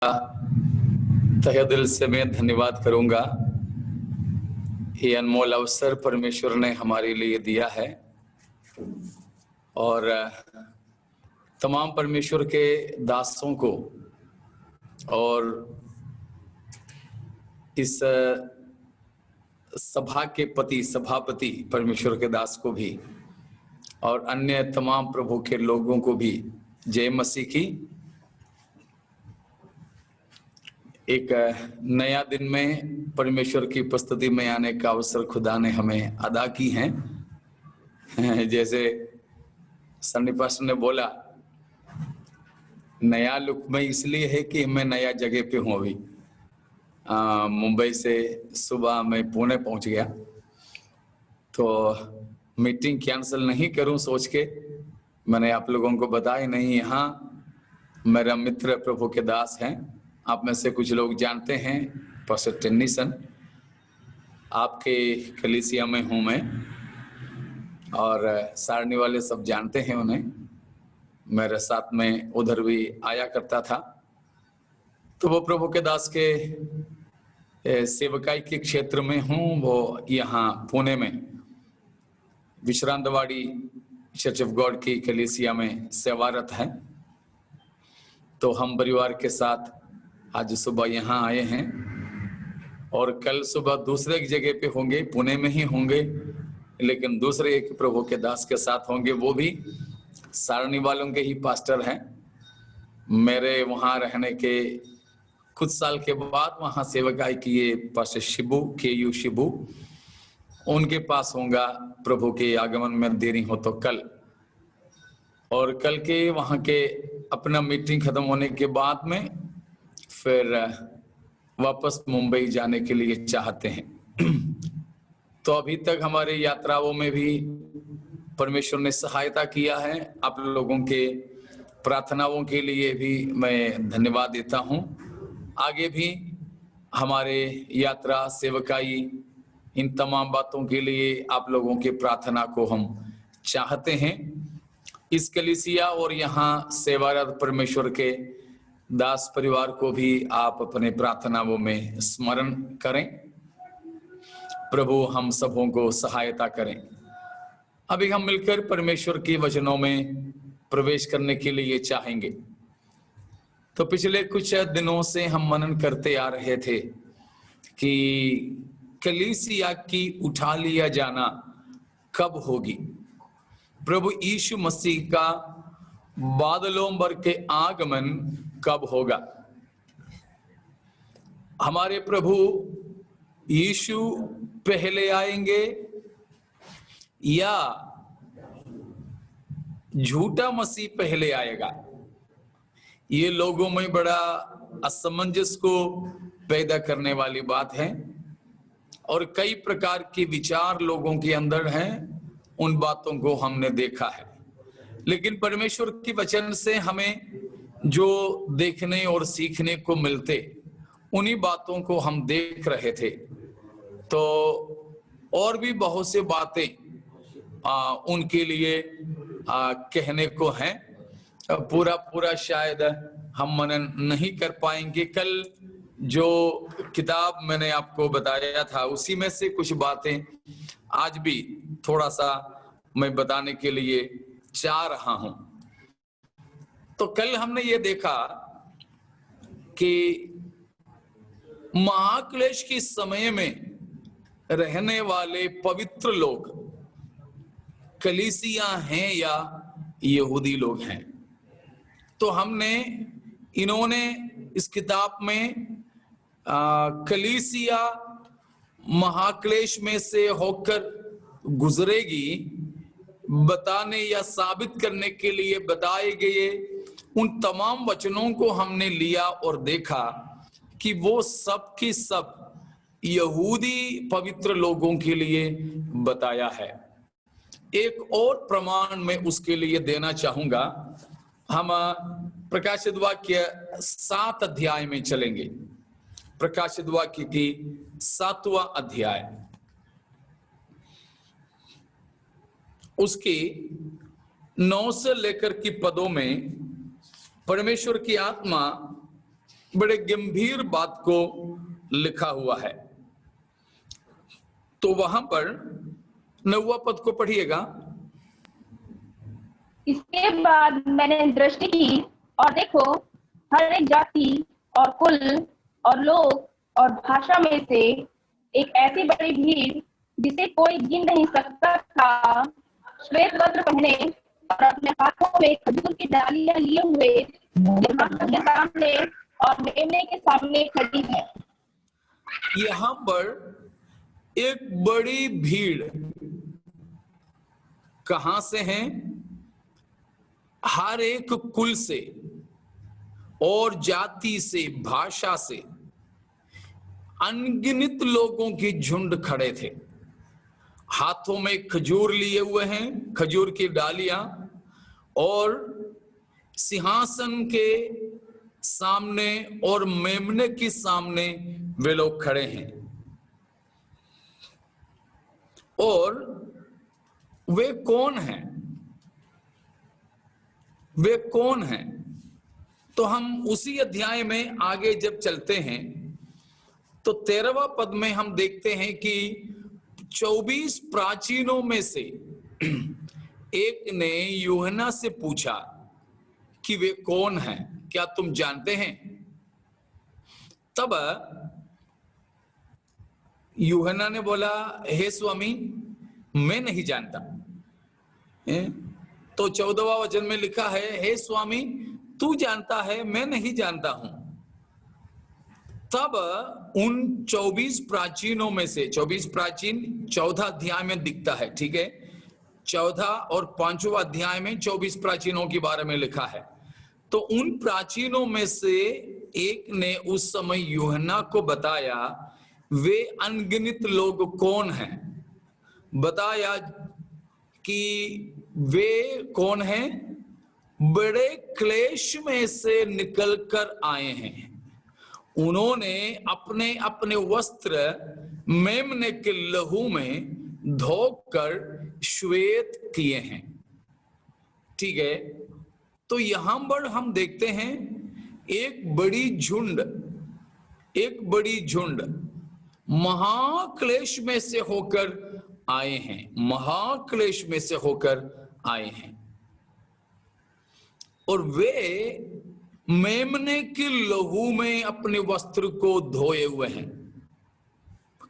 तहे दिल से मैं धन्यवाद करूंगा। ये अनमोल अवसर परमेश्वर ने हमारे लिए दिया है और तमाम परमेश्वर के दासों को और इस सभा के सभापति परमेश्वर के दास को भी और अन्य तमाम प्रभु के लोगों को भी जय मसीह की। एक नया दिन में परमेश्वर की उपस्थिति में आने का अवसर खुदा ने हमें अदा की है। जैसे सन्नी पास्टर ने बोला, नया लुक में इसलिए है कि मैं नया जगह पे हूँ। अभी मुंबई से सुबह मैं पुणे पहुंच गया, तो मीटिंग कैंसिल नहीं करूं सोच के मैंने आप लोगों को बताया नहीं। यहाँ मेरा मित्र प्रभु के दास हैं, आप में से कुछ लोग जानते हैं, पास्टर टेनिसन। आपके कलीसिया में हूँ मैं और सारणी वाले सब जानते हैं उन्हें, मेरे साथ में उधर भी आया करता था। तो वो प्रभु के दास के सेवकाई के क्षेत्र में हूँ। वो यहाँ पुणे में विश्रांतवाड़ी चर्च ऑफ गॉड की कलीसिया में सेवारत है। तो हम परिवार के साथ आज सुबह यहाँ आए हैं और कल सुबह दूसरे एक जगह पे होंगे, पुणे में ही होंगे, लेकिन दूसरे एक प्रभु के दास के साथ होंगे। वो भी सारणी वालों के ही पास्टर हैं। मेरे वहाँ रहने के कुछ साल के बाद वहाँ सेवकाई किए पास्टर शिबू के शिबू, उनके पास होगा प्रभु के आगमन में देरी हो तो कल। और कल के वहाँ के अपना मीटिंग खत्म होने के बाद में फिर वापस मुंबई जाने के लिए चाहते हैं। तो अभी तक हमारे यात्राओं में भी परमेश्वर ने सहायता किया है। आप लोगों के प्रार्थनाओं के लिए भी मैं धन्यवाद देता हूँ। आगे भी हमारे यात्रा सेवकाई इन तमाम बातों के लिए आप लोगों के प्रार्थना को हम चाहते हैं। इस कलीसिया और यहाँ सेवारत परमेश्वर के दास परिवार को भी आप अपने प्रार्थनाओं में स्मरण करें। प्रभु हम सबों को सहायता करें। अभी हम मिलकर परमेश्वर के वचनों में प्रवेश करने के लिए चाहेंगे। तो पिछले कुछ दिनों से हम मनन करते आ रहे थे कि कलीसिया की उठा लिया जाना कब होगी, प्रभु यीशु मसीह का बादलों भर के आगमन कब होगा। हमारे प्रभु यीशु पहले आएंगे या झूठा मसीह पहले आएगा। ये लोगों में बड़ा असमंजस को पैदा करने वाली बात है और कई प्रकार के विचार लोगों के अंदर हैं। उन बातों को हमने देखा है, लेकिन परमेश्वर के वचन से हमें जो देखने और सीखने को मिलते, उन्हीं बातों को हम देख रहे थे। तो और भी बहुत से बातें उनके लिए कहने को हैं। पूरा शायद हम मनन नहीं कर पाएंगे। कल जो किताब मैंने आपको बताया था उसी में से कुछ बातें आज भी थोड़ा सा मैं बताने के लिए चाह रहा हूं। तो कल हमने ये देखा कि महाक्लेश के समय में रहने वाले पवित्र लोग कलीसिया हैं या यहूदी लोग हैं। तो हमने इन्होंने इस किताब में कलीसिया महाक्लेश में से होकर गुजरेगी बताने या साबित करने के लिए बताए गए उन तमाम वचनों को हमने लिया और देखा कि वो सब की सब यहूदी पवित्र लोगों के लिए बताया है। एक और प्रमाण मैं उसके लिए देना चाहूंगा। हम प्रकाशित वाक्य 7 अध्याय में चलेंगे। प्रकाशित वाक्य की 7वां अध्याय, उसकी 9 से लेकर की पदों में परमेश्वर की आत्मा बड़े गंभीर बात को लिखा हुआ है। तो वहां पर 9वां पद को पढ़िएगा। इसके बाद मैंने दृष्टि की और देखो, हर एक जाति और कुल और लोग और भाषा में से एक ऐसी बड़ी भीड़ जिसे कोई गिन नहीं सकता था, श्वेत वस्त्र पहने और अपने हाथों में खजूर की डालियां लिए हुए सिंहासन के सामने और मेमने के सामने खड़ी है। यहां पर एक बड़ी भीड़ कहां से है? हर एक कुल से और जाति से, भाषा से अनगिनत लोगों की झुंड खड़े थे। हाथों में खजूर लिए हुए हैं, खजूर की डालियां, और सिंहासन के सामने और मेमने के सामने वे लोग खड़े हैं। और वे कौन हैं? वे कौन हैं? तो हम उसी अध्याय में आगे जब चलते हैं तो 13वां पद में हम देखते हैं कि 24 प्राचीनों में से एक ने यूहन्ना से पूछा कि वे कौन हैं, क्या तुम जानते हैं? तब यूहन्ना ने बोला, हे स्वामी, मैं नहीं जानता। तो 14वां वचन में लिखा है, हे स्वामी, तू जानता है, मैं नहीं जानता हूं। तब उन 24 प्राचीनों में से, 24 प्राचीन 14 अध्याय में दिखता है, ठीक है, 14 और 5वां अध्याय में 24 प्राचीनों के बारे में लिखा है। तो उन प्राचीनों में से एक ने उस समय यूहन्ना को बताया वे अनगिनत लोग कौन हैं। बताया कि वे कौन हैं? बड़े क्लेश में से निकलकर आए हैं। उन्होंने अपने अपने वस्त्र मेमने के लहू में धोकर श्वेत किए हैं। ठीक है, तो यहां पर हम देखते हैं एक बड़ी झुंड महाक्लेश में से होकर आए हैं, महाक्लेश में से होकर आए हैं। और वे मेमने के लहू में अपने वस्त्र को धोए हुए हैं।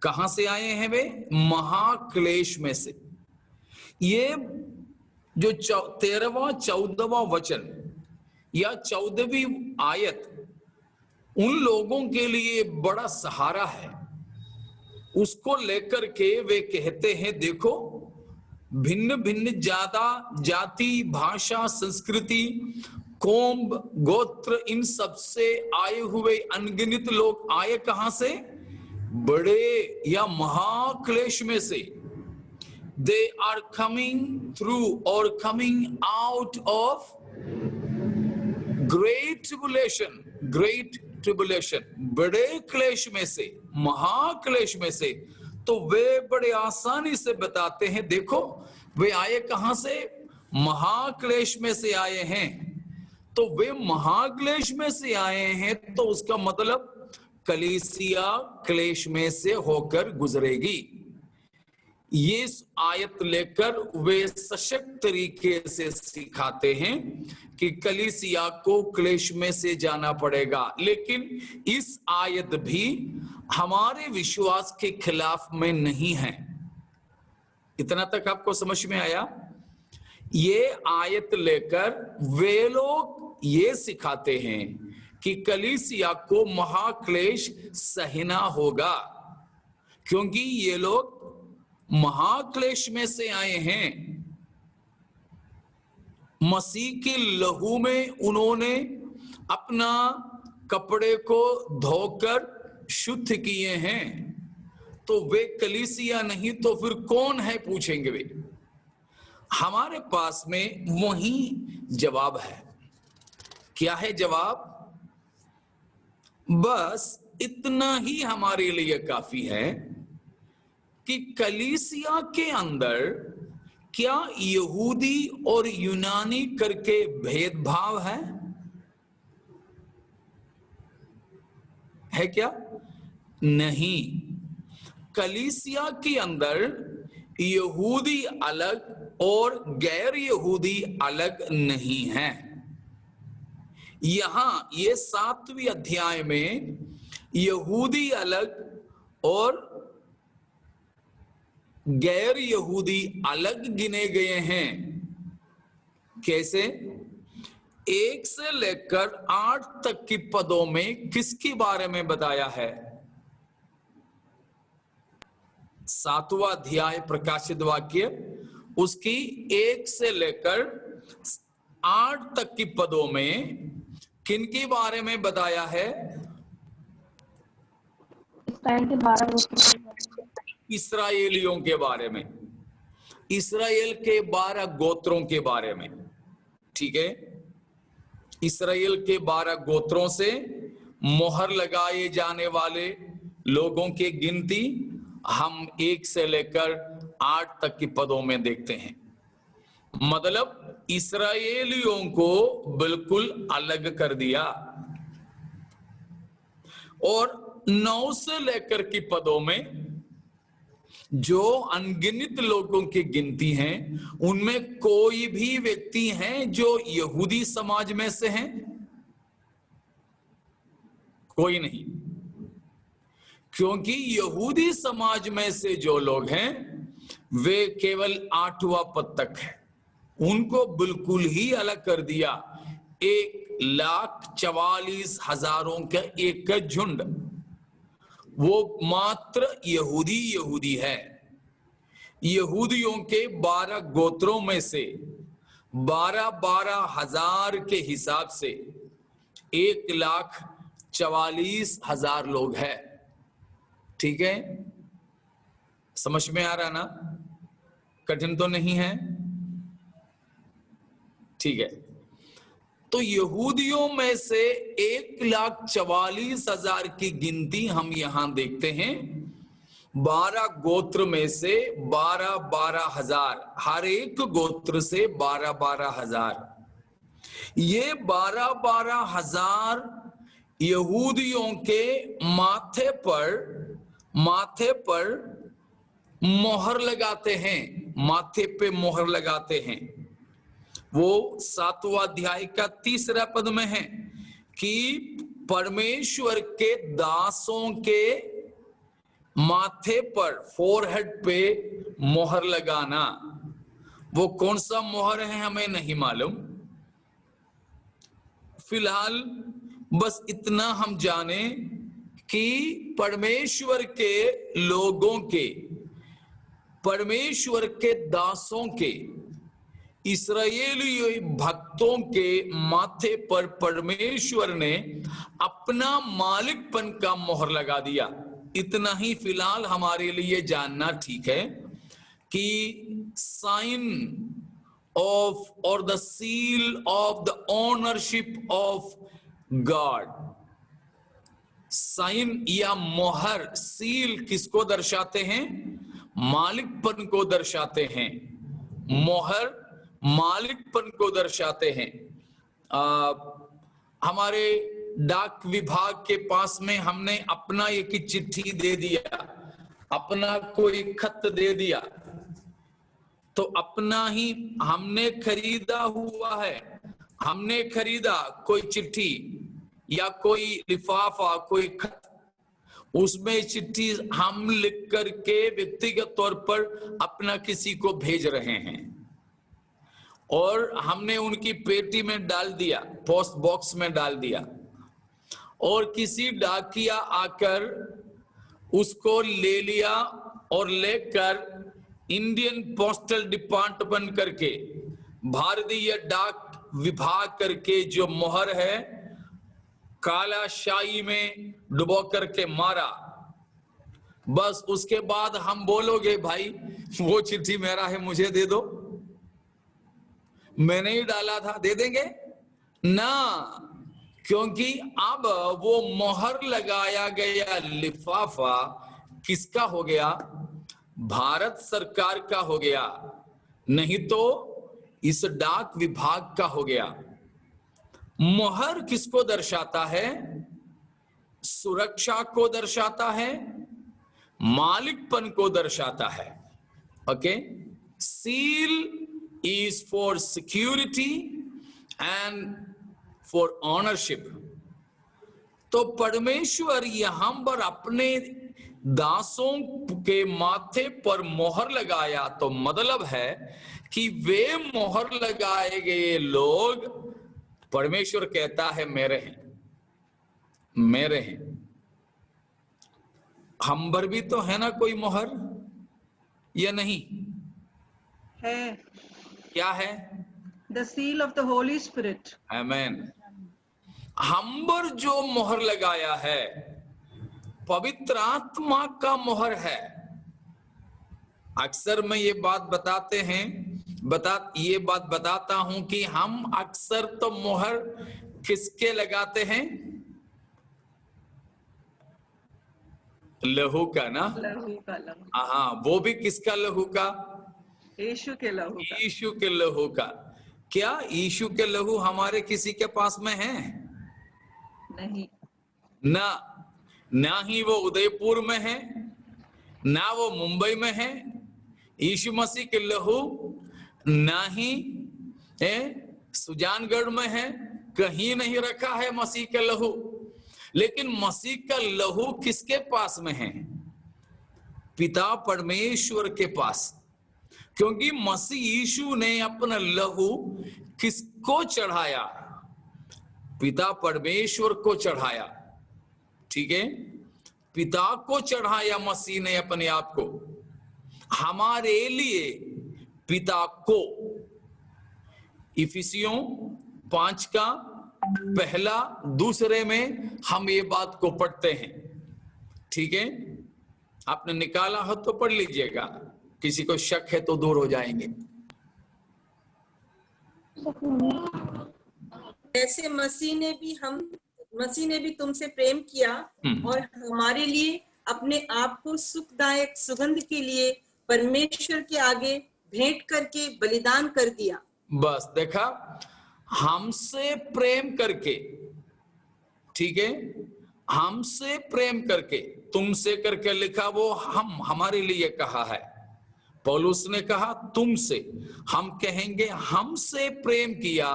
कहां से आए हैं वे? महाक्लेश में से। ये जो 13वां 14वां वचन या 14वीं आयत उन लोगों के लिए बड़ा सहारा है। उसको लेकर के वे कहते हैं, देखो, भिन्न भिन्न जाति, भाषा, संस्कृति, कौम, गोत्र, इन सब से आए हुए अनगिनत लोग आए कहां से? बड़े या महाक्लेश में से। They are coming through or coming out of great tribulation, बड़े क्लेश में से, महाक्लेश में से। तो वे बड़े आसानी से बताते हैं, देखो वे आए कहां से? महाक्लेश में से आए हैं। तो वे महाक्लेश में से आए हैं, तो उसका मतलब कलीसिया क्लेश में से होकर गुजरेगी। ये आयत लेकर वे सशक्त तरीके से सिखाते हैं कि कलीसिया को क्लेश में से जाना पड़ेगा। लेकिन इस आयत भी हमारे विश्वास के खिलाफ में नहीं है। इतना तक आपको समझ में आया? ये आयत लेकर वे लोग ये सिखाते हैं कि कलीसिया को महाक्लेश सहना होगा, क्योंकि ये लोग महाक्लेश में से आए हैं। मसीह के लहू में उन्होंने अपना कपड़े को धोकर शुद्ध किए हैं। तो वे कलीसिया नहीं तो फिर कौन है, पूछेंगे वे। हमारे पास में वही जवाब है। क्या है जवाब? बस इतना ही हमारे लिए काफी है कि कलीसिया के अंदर क्या यहूदी और यूनानी करके भेदभाव है? है क्या? नहीं। कलीसिया के अंदर यहूदी अलग और गैर यहूदी अलग नहीं है। यहां ये 7वें अध्याय में यहूदी अलग और गैर यहूदी अलग गिने गए हैं। कैसे? 1 से लेकर 8 तक की पदों में किसके बारे में बताया है? 7वां अध्याय प्रकाशित वाक्य, उसकी 1 से लेकर 8 तक की पदों में किनके बारे में बताया है? इस्राएलियों के बारे में, इस्राएल के 12 गोत्रों के बारे में। ठीक है, इस्राएल के 12 गोत्रों से मोहर लगाए जाने वाले लोगों की गिनती हम 1 से लेकर 8 तक की पदों में देखते हैं। मतलब इस्राएलियों को बिल्कुल अलग कर दिया। और 9 से लेकर की पदों में जो अनगिनत लोगों की गिनती हैं, उनमें कोई भी व्यक्ति हैं जो यहूदी समाज में से हैं? कोई नहीं, क्योंकि यहूदी समाज में से जो लोग हैं वे केवल 8वां पद तक है। उनको बिल्कुल ही अलग कर दिया। 1,44,000 का एक झुंड, वो मात्र यहूदी है। यहूदियों के 12 गोत्रों में से 12,000 हजार के हिसाब से 1,44,000 लोग हैं। ठीक है, समझ में आ रहा ना? कठिन तो नहीं है? ठीक है, तो यहूदियों में से 1,44,000 की गिनती हम यहां देखते हैं। 12 गोत्र में से 12,000 हर एक गोत्र से 12,000। ये 12,000 यहूदियों के माथे पर मोहर लगाते हैं, माथे पे मोहर लगाते हैं। वो 7वां अध्याय का 3रा पद में है कि परमेश्वर के दासों के माथे पर, फोरहेड पे मोहर लगाना। वो कौन सा मोहर है हमें नहीं मालूम। फिलहाल बस इतना हम जाने कि परमेश्वर के लोगों के, परमेश्वर के दासों के, इस्राएली भक्तों के माथे पर परमेश्वर ने अपना मालिकपन का मोहर लगा दिया। इतना ही फिलहाल हमारे लिए जानना ठीक है कि साइन ऑफ और the seal of the ownership of God, sign या मोहर, सील किसको दर्शाते हैं? मालिकपन को दर्शाते हैं। मोहर मालिकपन को दर्शाते हैं। हमारे डाक विभाग के पास में हमने अपना एक चिट्ठी दे दिया, अपना कोई खत दे दिया, तो अपना ही हमने खरीदा हुआ है। हमने खरीदा कोई चिट्ठी या कोई लिफाफा, कोई खत, उसमें चिट्ठी हम लिख करके व्यक्तिगत तौर पर अपना किसी को भेज रहे हैं और हमने उनकी पेटी में डाल दिया, पोस्ट बॉक्स में डाल दिया, और किसी डाकिया आकर उसको ले लिया और लेकर इंडियन पोस्टल डिपार्टमेंट करके, भारतीय डाक विभाग करके जो मोहर है, काला शाही में डुबो करके मारा। बस उसके बाद हम बोलोगे भाई वो चिट्ठी मेरा है, मुझे दे दो, मैंने ही डाला था, दे देंगे ना, क्योंकि अब वो मोहर लगाया गया लिफाफा किसका हो गया? भारत सरकार का हो गया, नहीं तो इस डाक विभाग का हो गया। मोहर किसको दर्शाता है? सुरक्षा को दर्शाता है, मालिकपन को दर्शाता है। Okay, seal is for security and for ownership. तो परमेश्वर यहां पर अपने दासों के माथे पर मोहर लगाया, तो मतलब है कि वे मोहर लगाए गए लोग, परमेश्वर कहता है मेरे हैं, मेरे हैं। हम पर भी तो है ना कोई मोहर या नहीं? है। क्या है? The seal of the Holy Spirit. आमीन। हम पर जो मोहर लगाया है पवित्र आत्मा का मोहर है। अक्सर मैं ये बात बताता हूं कि हम अक्सर तो मोहर किसके लगाते हैं? लहू का ना? लहू का, लहू। हाँ, वो भी किसका लहू का? यीशु के लहू का। यीशु के लहू का। क्या यीशु के लहू हमारे किसी के पास में है? नहीं। ना ही वो उदयपुर में है, ना वो मुंबई में है। यीशु मसीह के लहू ना ही सुजानगढ़ में है, कहीं नहीं रखा है मसीह का लहू। लेकिन मसीह का लहू किसके पास में है? पिता परमेश्वर के पास। क्योंकि मसीह यीशु ने अपना लहू किसको चढ़ाया? पिता परमेश्वर को चढ़ाया। ठीक है, पिता को चढ़ाया मसीह ने अपने आप को, हमारे लिए पिता को। इफिसियों 5 का 1-2 में हम ये बात को पढ़ते हैं। ठीक है, आपने निकाला हो तो पढ़ लीजिएगा, किसी को शक है तो दूर हो जाएंगे। ऐसे मसीह ने भी तुमसे प्रेम किया और हमारे लिए अपने आप को सुखदायक सुगंध के लिए परमेश्वर के आगे भेंट करके बलिदान कर दिया। बस देखा, हमसे प्रेम करके। ठीक है, हमसे प्रेम करके, तुमसे करके लिखा, वो हमारे लिए कहा है। पौलुस ने कहा तुमसे, हम कहेंगे हमसे प्रेम किया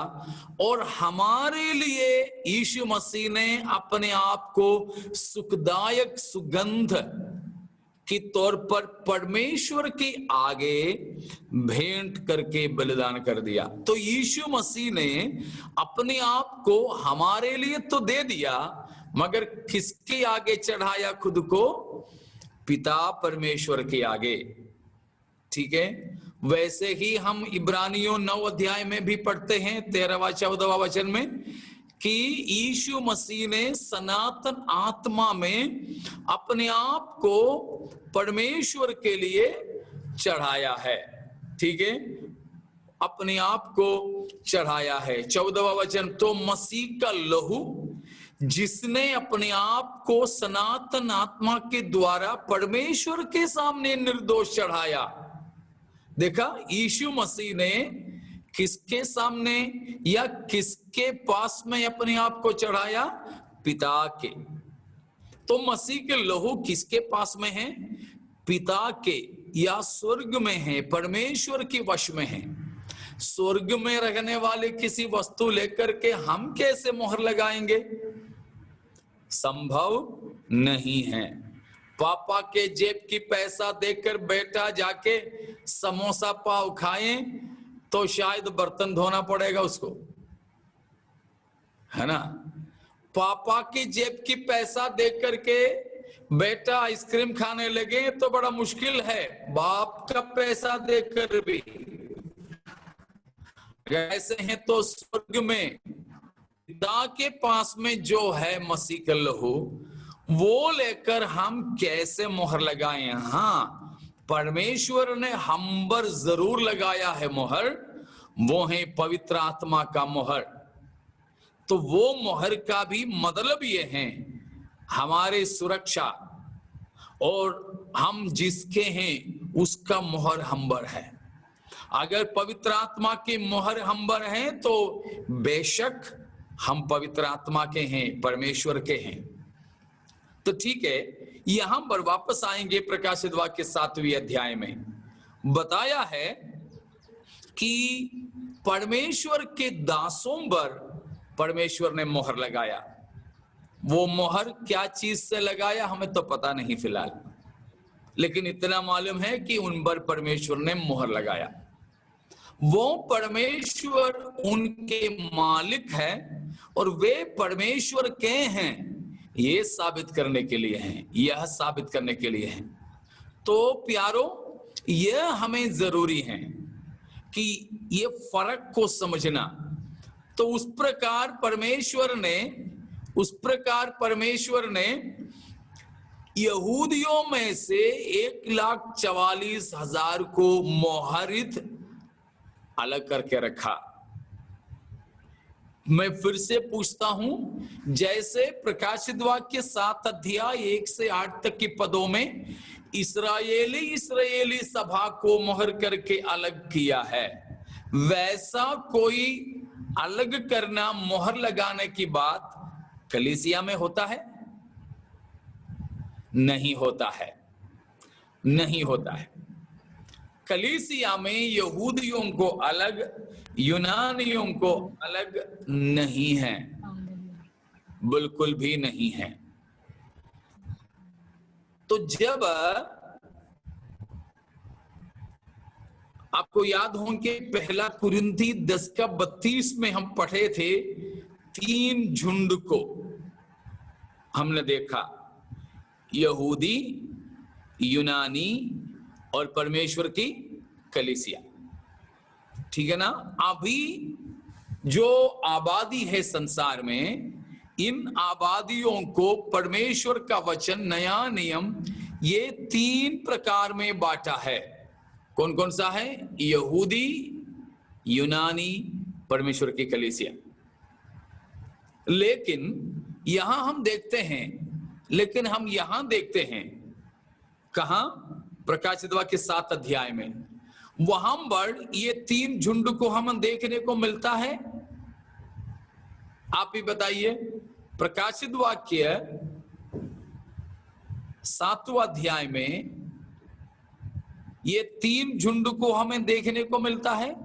और हमारे लिए यीशु मसीह ने अपने आप को सुखदायक सुगंध के तौर पर परमेश्वर के आगे भेंट करके बलिदान कर दिया। तो यीशु मसीह ने अपने आप को हमारे लिए तो दे दिया, मगर किसके आगे चढ़ाया खुद को? पिता परमेश्वर के आगे। ठीक है, वैसे ही हम इब्रानियों 9 अध्याय में भी पढ़ते हैं 13वां-14वां वचन में कि यीशु मसीह ने सनातन आत्मा में अपने आप को परमेश्वर के लिए चढ़ाया है। ठीक है, अपने आप को चढ़ाया है। 14वां वचन, तो मसीह का लहू जिसने अपने आप को सनातन आत्मा के द्वारा परमेश्वर के सामने निर्दोष चढ़ाया। देखा, यीशु मसीह ने किसके सामने या किसके पास में अपने आप को चढ़ाया? पिता के। तो मसीह के लहू किसके पास में है? पिता के, या स्वर्ग में है, परमेश्वर के वश में है। स्वर्ग में रहने वाले किसी वस्तु लेकर के हम कैसे मोहर लगाएंगे? संभव नहीं है। पापा के जेब की पैसा देकर बेटा जाके समोसा पाव खाए तो शायद बर्तन धोना पड़ेगा उसको, है ना। पापा की जेब की पैसा देकर के बेटा आइसक्रीम खाने लगे तो बड़ा मुश्किल है। बाप का पैसा देकर भी ऐसे हैं तो स्वर्ग में पिता के पास में जो है मसीह का लहू, वो लेकर हम कैसे मोहर लगाएं? हाँ, परमेश्वर ने हम पर जरूर लगाया है मोहर, वो है पवित्र आत्मा का मोहर। तो वो मोहर का भी मतलब ये है हमारे सुरक्षा, और हम जिसके हैं उसका मोहर हम पर है। अगर पवित्र आत्मा की मोहर हम पर है तो बेशक हम पवित्र आत्मा के हैं, परमेश्वर के हैं। तो ठीक है, यहां पर वापस आएंगे प्रकाशित वाक्य 7वें अध्याय में बताया है कि परमेश्वर के दासों पर परमेश्वर ने मोहर लगाया। वो मोहर क्या चीज से लगाया हमें तो पता नहीं फिलहाल, लेकिन इतना मालूम है कि उन पर परमेश्वर ने मोहर लगाया। वो परमेश्वर उनके मालिक है और वे परमेश्वर के हैं, ये साबित करने के लिए हैं, यह साबित करने के लिए हैं। तो प्यारो, यह हमें जरूरी है कि ये फर्क को समझना। तो उस प्रकार परमेश्वर ने यहूदियों में से 1,44,000 को मोहरित अलग करके रखा। मैं फिर से पूछता हूं, जैसे प्रकाशित वाक्य 7 अध्याय 1 से 8 तक के पदों में इस्राएली सभा को मोहर करके अलग किया है, वैसा कोई अलग करना, मोहर लगाने की बात कलीसिया में होता है? नहीं होता है, नहीं होता है। कलीसिया में यहूदियों को अलग, यूनानियों को अलग नहीं है, बिल्कुल भी नहीं है। तो जब आपको याद हो कि पहला कुरिन्थी 10:32 में हम पढ़े थे, 3 झुंड को हमने देखा, यहूदी, यूनानी और परमेश्वर की कलीसिया। ठीक है ना? अभी जो आबादी है संसार में, इन आबादियों को परमेश्वर का वचन, नया नियम, ये 3 प्रकार में बांटा है। कौन कौन सा है? यहूदी, यूनानी, परमेश्वर की कलीसिया। लेकिन यहां हम देखते हैं, कहां? प्रकाशित वाक्य 7 अध्याय में, वहां पर ये 3 झुंड को हम देखने को मिलता है। आप ही बताइए, प्रकाशित वाक्य 7वां अध्याय में ये 3 झुंड को हमें देखने को मिलता है,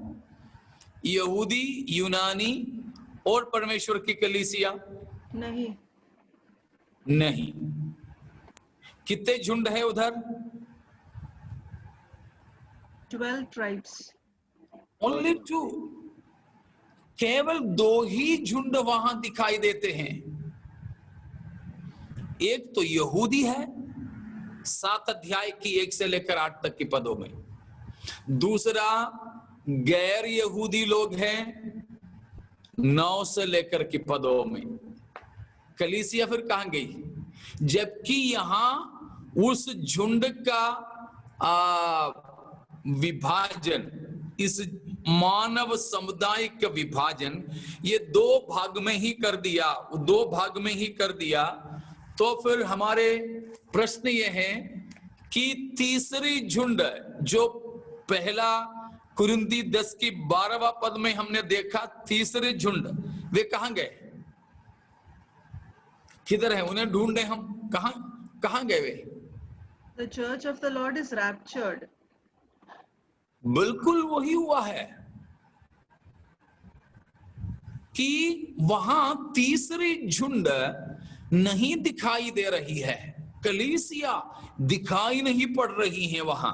यहूदी, यूनानी और परमेश्वर की कलीसिया। नहीं। कितने झुंड है उधर? 12 tribes. Only 2। केवल 2 ही झुंड वहां दिखाई देते हैं। एक तो यहूदी है 7 अध्याय की 1 से लेकर 8 तक के पदों में, दूसरा गैर यहूदी लोग हैं 9 से लेकर के पदों में। कलीसिया फिर कहां गई? जबकि यहां उस झुंड का विभाजन, इस मानव समुदाय का विभाजन ये 2 भाग में ही कर दिया। तो फिर हमारे प्रश्न ये है कि तीसरी झुंड, जो पहला कुरिन्थी 10 की 12वां पद में हमने देखा, तीसरे झुंड वे कहां गए? किधर है? उन्हें ढूंढे हम, कहां गए वे? The church of the Lord is raptured. बिल्कुल वही हुआ है कि वहां तीसरी झुंड नहीं दिखाई दे रही है, कलीसिया दिखाई नहीं पड़ रही है, वहां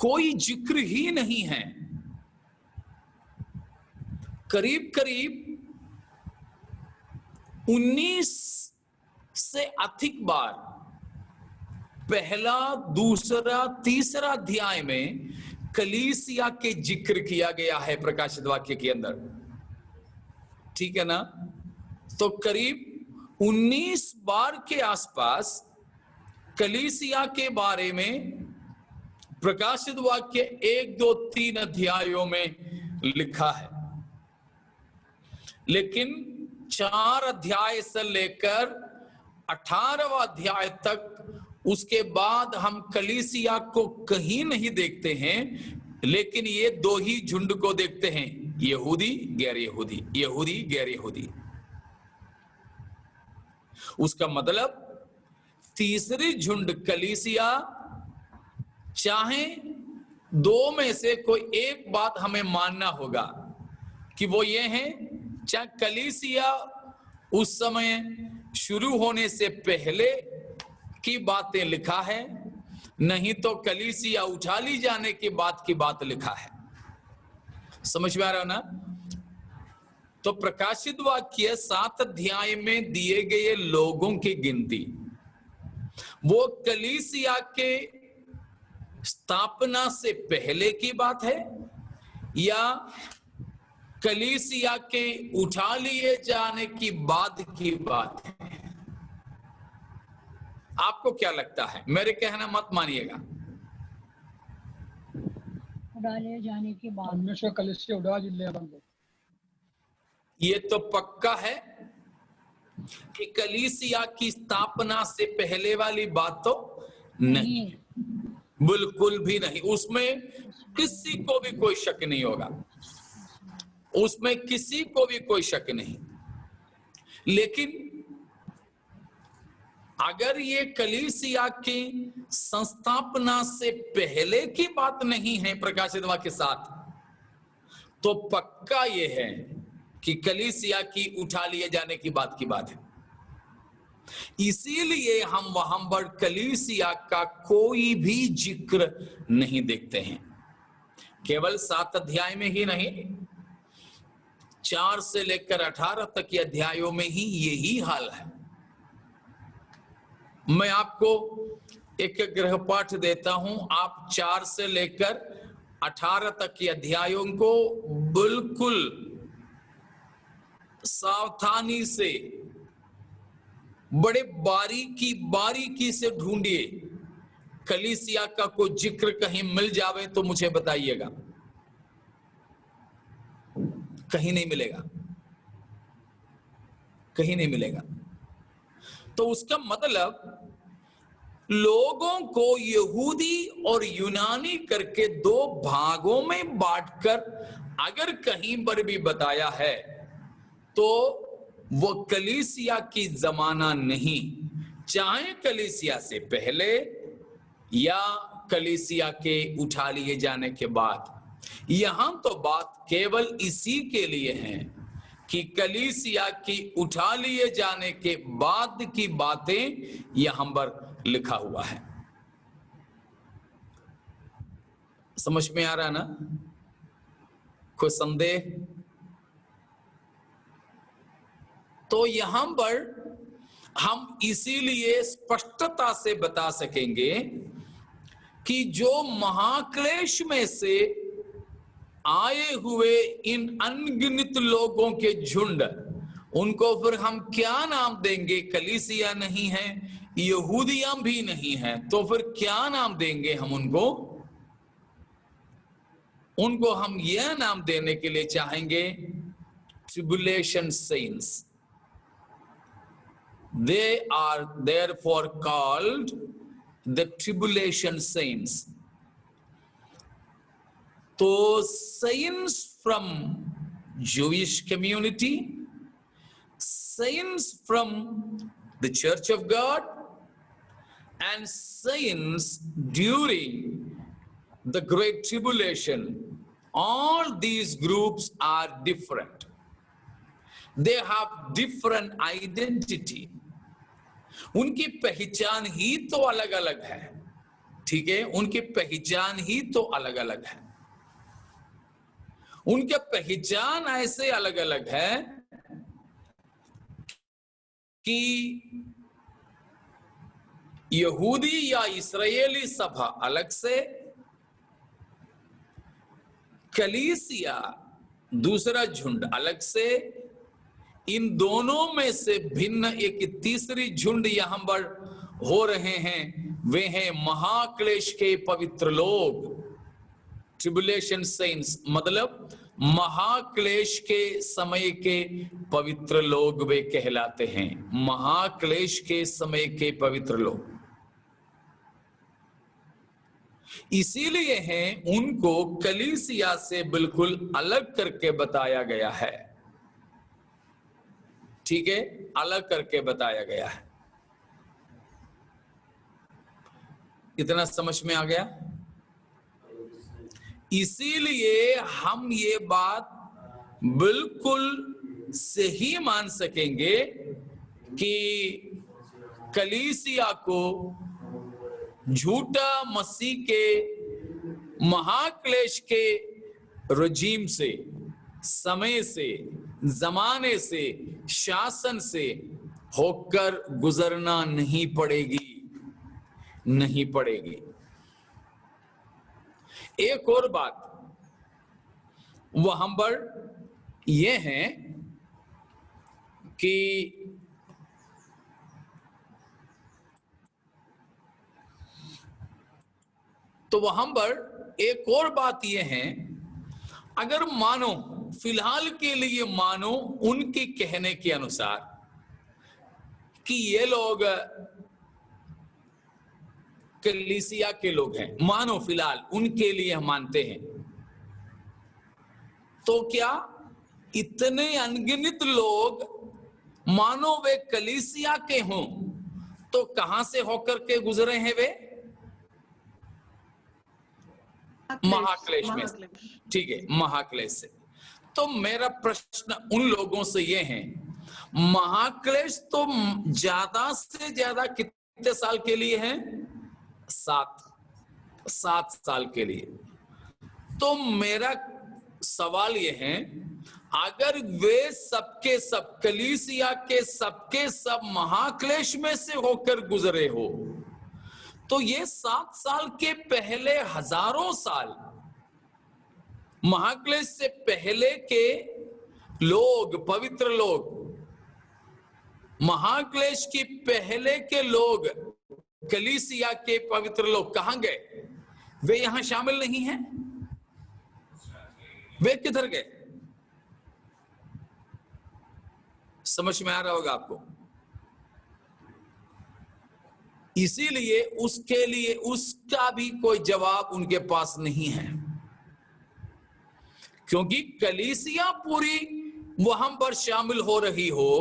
कोई जिक्र ही नहीं है। करीब 19 से अधिक बार पहला, दूसरा, तीसरा अध्याय में कलीसिया के जिक्र किया गया है प्रकाशित वाक्य के अंदर। ठीक है ना? तो करीब 19 बार के आसपास कलीसिया के बारे में प्रकाशित वाक्य 1, 2, 3 अध्यायों में लिखा है। लेकिन 4 अध्याय से लेकर 18वां अध्याय तक, उसके बाद हम कलीसिया को कहीं नहीं देखते हैं, लेकिन ये 2 ही झुंड को देखते हैं, यहूदी गैर यहूदी, यहूदी गैर यहूदी। उसका मतलब तीसरी झुंड कलीसिया, चाहे दो में से कोई एक बात हमें मानना होगा कि वो ये है, चाहे कलीसिया उस समय शुरू होने से पहले की बातें लिखा है, नहीं तो कलीसिया उठा ली जाने के बाद की बात लिखा है। समझ में आ रहा है ना? तो प्रकाशित वाक्य 7 अध्याय में दिए गए लोगों की गिनती वो कलीसिया के स्थापना से पहले की बात है या कलीसिया के उठा लिए जाने की बाद की बात है? आपको क्या लगता है? मेरे कहना मत मानिएगा। उड़ा ले जाने के बाद परमेश्वर कलीसिया उड़ा ले बंदो। ये तो पक्का है कि कलीसिया की स्थापना से पहले वाली बात तो नहीं, बिल्कुल भी नहीं। उसमें किसी को भी कोई शक नहीं होगा, उसमें किसी को भी कोई शक नहीं। लेकिन अगर ये कलीसिया की संस्थापना से पहले की बात नहीं है प्रकाशित वाक्य के साथ, तो पक्का ये है कि कलीसिया की उठा लिए जाने की बात है। इसीलिए हम वहां पर कलीसिया का कोई भी जिक्र नहीं देखते हैं। केवल 7 अध्याय में ही नहीं, 4 से लेकर 18 तक के अध्यायों में ही यही हाल है। मैं आपको एक गृहपाठ देता हूं, आप 4 से लेकर 18 तक के अध्यायों को बिल्कुल सावधानी से, बड़े बारीकी से ढूंढिए। कलीसिया का कोई जिक्र कहीं मिल जावे तो मुझे बताइएगा। कहीं नहीं मिलेगा, कहीं नहीं मिलेगा। तो उसका मतलब लोगों को यहूदी और यूनानी करके 2 भागों में बांटकर अगर कहीं पर भी बताया है तो वो कलीसिया की जमाना नहीं, चाहे कलीसिया से पहले या कलीसिया के उठा लिए जाने के बाद। यहां तो बात केवल इसी के लिए है कि कलीसिया की उठा लिए जाने के बाद की बातें यहां पर लिखा हुआ है। समझ में आ रहा है ना? कोई संदेह? तो यहां पर हम इसीलिए स्पष्टता से बता सकेंगे कि जो महाक्लेश में से आए हुए इन अनगिनत लोगों के झुंड, उनको फिर हम क्या नाम देंगे? कलीसिया नहीं है, यहूदियां भी नहीं है, तो फिर क्या नाम देंगे हम उनको? उनको हम यह नाम देने के लिए चाहेंगे tribulation saints. They are therefore called the tribulation saints. तो saints from Jewish community, saints from the Church of God, and saints during the Great Tribulation, all these groups are different. They have different identity. उनकी पहचान ही तो अलग अलग है। ठीक है, उनकी पहचान ही तो अलग अलग है। उनके पहचान ऐसे अलग अलग है कि यहूदी या इस्राएली सभा अलग से, कलीसिया दूसरा झुंड अलग से, इन दोनों में से भिन्न एक तीसरी झुंड यहां पर हो रहे हैं, वे हैं महाक्लेश के पवित्र लोग। ट्रिबुलेशन सेंट्स मतलब महाक्लेश के समय के पवित्र लोग वे कहलाते हैं। महाक्लेश के समय के पवित्र लोग इसीलिए हैं उनको कलीसिया से बिल्कुल अलग करके बताया गया है। ठीक है, अलग करके बताया गया है। इतना समझ में आ गया? इसीलिए हम ये बात बिल्कुल सही मान सकेंगे कि कलीसिया को झूठा मसीह के महाक्लेश के रजीम से, समय से, जमाने से, शासन से होकर गुजरना नहीं पड़ेगी, नहीं पड़ेगी। एक और बात वहां पर यह है कि तो वहां पर एक और बात यह है, अगर मानो फिलहाल के लिए मानो उनके कहने के अनुसार कि ये लोग कलीसिया के लोग हैं, मानो फिलहाल उनके लिए हम मानते हैं, तो क्या इतने अनगिनत लोग मानो वे कलीसिया के हों तो कहां से होकर के गुजरे हैं वे? महाक्लेश में से। ठीक है, महाक्लेश से। तो मेरा प्रश्न उन लोगों से यह है, महाक्लेश तो ज्यादा से ज्यादा कितने साल के लिए है? 7 साल के लिए। तो मेरा सवाल यह है, अगर वे सबके सब कलीसिया के सबके सब महाक्लेश में से होकर गुजरे हो, तो ये 7 साल के पहले हजारों साल महाक्लेश से पहले के लोग, पवित्र लोग, महाक्लेश की पहले के लोग, कलीसिया के पवित्र लोग कहां गए? वे यहां शामिल नहीं हैं? वे किधर गए? समझ में आ रहा होगा आपको। इसीलिए उसके लिए उसका भी कोई जवाब उनके पास नहीं है, क्योंकि कलीसिया पूरी वहां पर शामिल हो रही हो,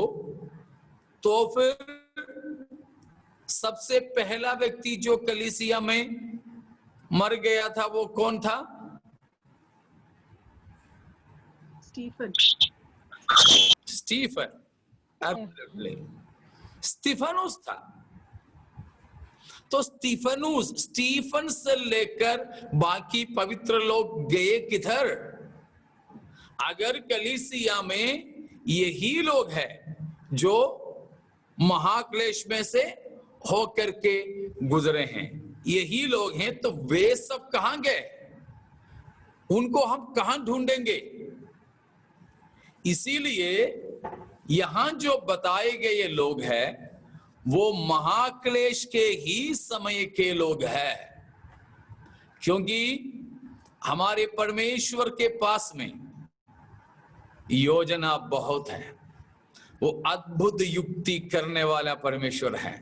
तो फिर सबसे पहला व्यक्ति जो कलीसिया में मर गया था वो कौन था? स्टीफन। स्टीफनुस था। तो स्टीफन से लेकर बाकी पवित्र लोग गए किधर? अगर कलीसिया में यही लोग हैं जो महाक्लेश में से होकर के गुजरे हैं, यही लोग हैं, तो वे सब कहां गए? उनको हम कहां ढूंढेंगे? इसीलिए यहां जो बताए गए ये लोग हैं वो महाक्लेश के ही समय के लोग हैं, क्योंकि हमारे परमेश्वर के पास में योजना बहुत है। वो अद्भुत युक्ति करने वाला परमेश्वर है।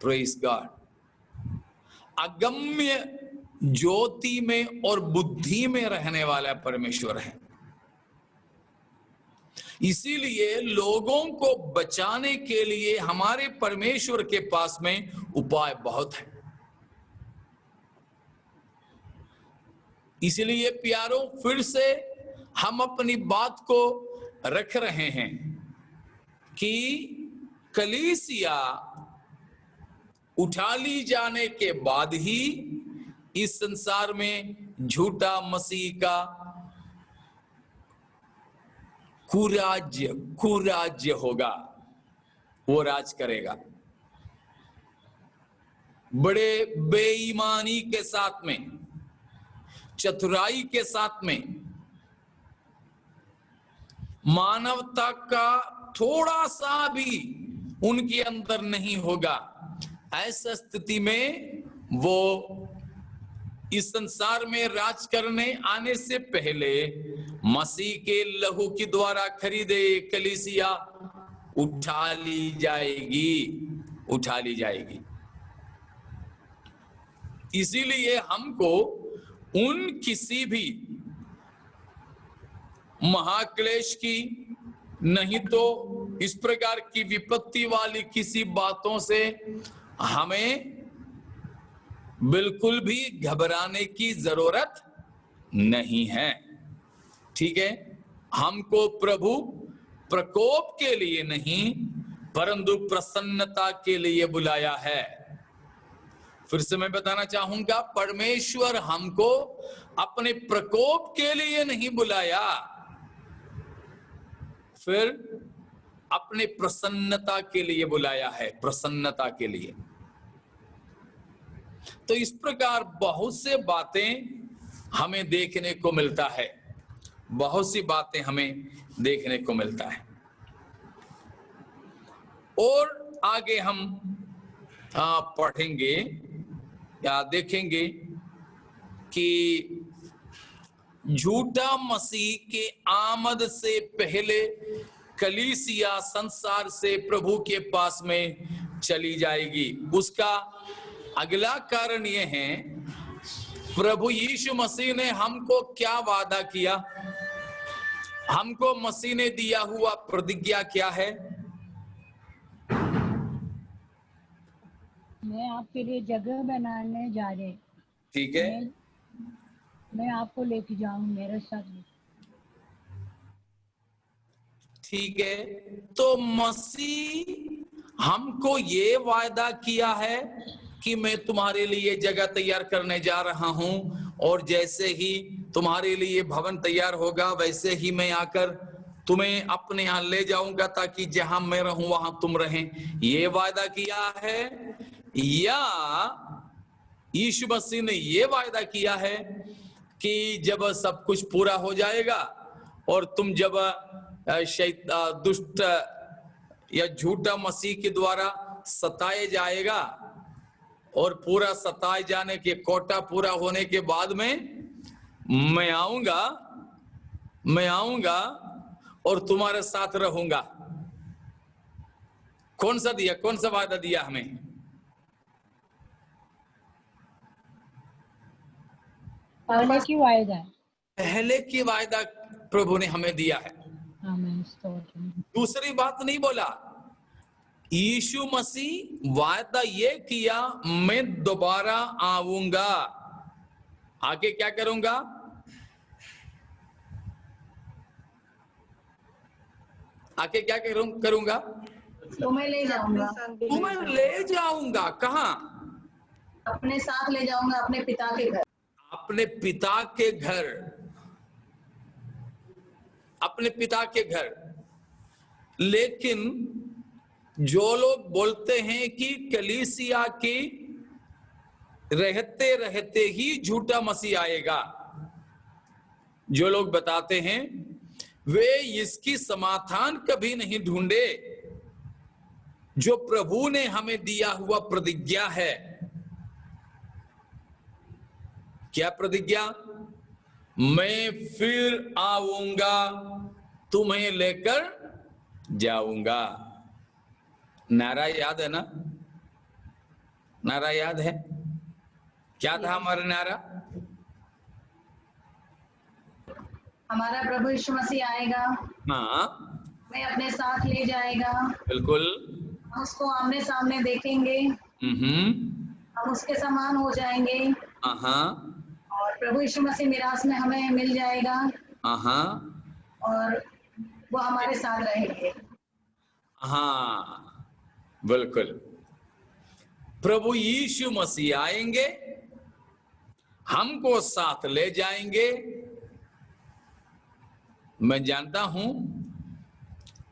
Praise God. अगम्य ज्योति में और बुद्धि में रहने वाला परमेश्वर है। इसीलिए लोगों को बचाने के लिए हमारे परमेश्वर के पास में उपाय बहुत है। इसलिए प्यारों, फिर से हम अपनी बात को रख रहे हैं कि कलीसिया उठा ली जाने के बाद ही इस संसार में झूठा मसीह का कुराज्य होगा, वो राज करेगा। बड़े बेईमानी के साथ में, चतुराई के साथ में, मानवता का थोड़ा सा भी उनके अंदर नहीं होगा। ऐसा स्थिति में वो इस संसार में राज करने आने से पहले मसीह के लहू के द्वारा खरीदे कलीसिया उठा ली जाएगी। इसीलिए हमको उन किसी भी महाक्लेश की, नहीं तो इस प्रकार की विपत्ति वाली किसी बातों से हमें बिल्कुल भी घबराने की जरूरत नहीं है। ठीक है, हमको प्रभु प्रकोप के लिए नहीं परंतु प्रसन्नता के लिए बुलाया है। फिर से मैं बताना चाहूंगा, परमेश्वर हमको अपने प्रकोप के लिए नहीं बुलाया, फिर अपने प्रसन्नता के लिए बुलाया है, प्रसन्नता के लिए। तो इस प्रकार बहुत से बातें हमें देखने को मिलता है, बहुत सी बातें हमें देखने को मिलता है। और आगे हम पढ़ेंगे या देखेंगे कि झूठा मसीह के आमद से पहले कलीसिया संसार से प्रभु के पास में चली जाएगी। उसका अगला कारण यह है, प्रभु यीशु मसीह ने हमको क्या वादा किया, हमको मसीह ने दिया हुआ प्रतिज्ञा क्या है? मैं आपके लिए जगह बनाने जा रहे। ठीक है, मैं आपको लेके जाऊं मेरे साथ। ठीक है, तो मसीह हमको ये वादा किया है कि मैं तुम्हारे लिए जगह तैयार करने जा रहा हूं, और जैसे ही तुम्हारे लिए भवन तैयार होगा वैसे ही मैं आकर तुम्हें अपने यहां ले जाऊंगा, ताकि जहां मैं रहूं वहां तुम रहें। ये वादा किया है, या यीशु मसीह ने ये वादा किया है कि जब सब कुछ पूरा हो जाएगा और तुम जब दुष्ट या झूठा मसीह के द्वारा सताए जाएगा और पूरा सताए जाने के कोटा पूरा होने के बाद में मैं आऊंगा और तुम्हारे साथ रहूंगा। कौन सा वादा दिया हमें? पहले की वायदा प्रभु ने हमें दिया है। दूसरी बात नहीं बोला। यीशु मसीह वायदा ये किया, मैं दोबारा आऊंगा, आके क्या करूंगा? आके क्या करूंगा? तुम्हें ले जाऊंगा। तुम्हें ले जाऊंगा। कहां? अपने साथ ले जाऊंगा, अपने पिता के घर। अपने पिता के घर, अपने पिता के घर। लेकिन जो लोग बोलते हैं कि कलीसिया की रहते रहते ही झूठा मसीह आएगा, जो लोग बताते हैं वे इसकी समाधान कभी नहीं ढूंढे जो प्रभु ने हमें दिया हुआ प्रतिज्ञा है। क्या प्रतिज्ञा? मैं फिर आऊंगा, तुम्हें लेकर जाऊंगा। नारा याद है ना? नारा याद है? क्या था हमारा नारा? हमारा प्रभु यीशु मसीह आएगा, हाँ, मैं अपने साथ ले जाएगा। बिल्कुल। हम उसको आमने सामने देखेंगे, हम उसके समान हो जाएंगे। और प्रभु यीशु मसीह मिरास में हमें मिल जाएगा। और वो हमारे साथ रहेंगे। हाँ, बिल्कुल। प्रभु यीशु मसीह आएंगे, हमको साथ ले जाएंगे। मैं जानता हूं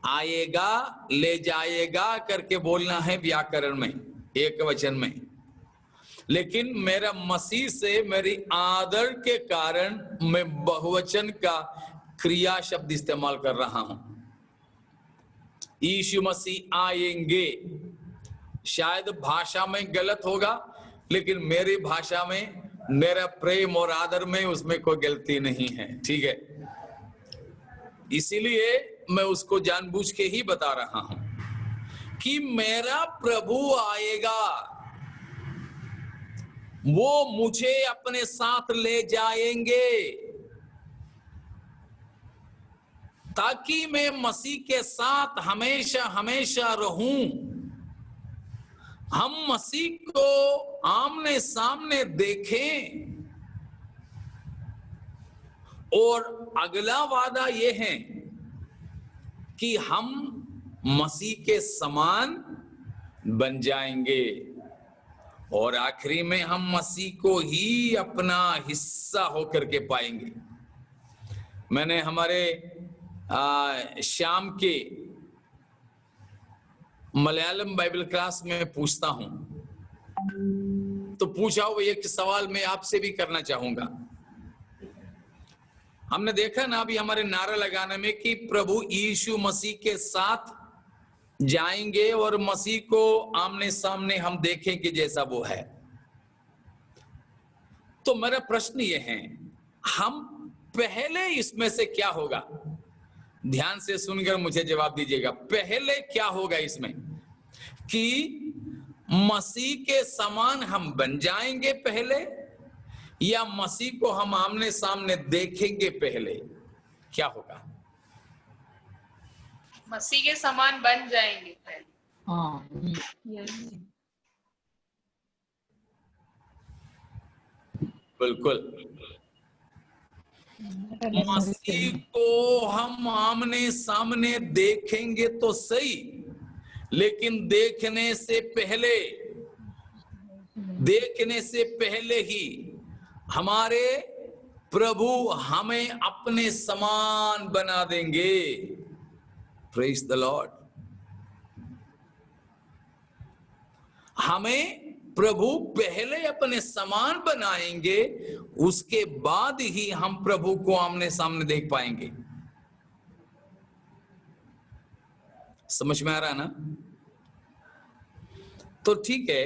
आएगा ले जाएगा करके बोलना है व्याकरण में, एक वचन में, लेकिन मेरा मसीह से मेरी आदर के कारण मैं बहुवचन का क्रिया शब्द इस्तेमाल कर रहा हूं। यीशु मसीह आएंगे। शायद भाषा में गलत होगा, लेकिन मेरी भाषा में, मेरा प्रेम और आदर में उसमें कोई गलती नहीं है। ठीक है, इसीलिए मैं उसको जानबूझ के ही बता रहा हूं कि मेरा प्रभु आएगा, वो मुझे अपने साथ ले जाएंगे, ताकि मैं मसीह के साथ हमेशा हमेशा रहूं, हम मसीह को आमने सामने देखें, और अगला वादा ये है कि हम मसीह के समान बन जाएंगे, और आखिरी में हम मसीह को ही अपना हिस्सा होकर के पाएंगे। मैंने हमारे शाम के मलयालम बाइबल क्लास में पूछता हूं, तो पूछा हुआ एक सवाल मैं आपसे भी करना चाहूंगा। हमने देखा ना अभी हमारे नारा लगाने में कि प्रभु यीशु मसीह के साथ जाएंगे और मसीह को आमने सामने हम देखेंगे जैसा वो है। तो मेरा प्रश्न ये है, हम पहले इसमें से क्या होगा? ध्यान से सुनकर मुझे जवाब दीजिएगा। पहले क्या होगा इसमें कि मसीह के समान हम बन जाएंगे पहले, या मसीह को हम आमने सामने देखेंगे पहले? क्या होगा? मसीह के समान बन जाएंगे पहले। हाँ, बिल्कुल। मसीह को हम आमने सामने देखेंगे तो सही, लेकिन देखने से पहले ही हमारे प्रभु हमें अपने समान बना देंगे। Praise the Lord. हमें प्रभु पहले अपने समान बनाएंगे, उसके बाद ही हम प्रभु को आमने सामने देख पाएंगे। समझ में आ रहा है ना? तो ठीक है,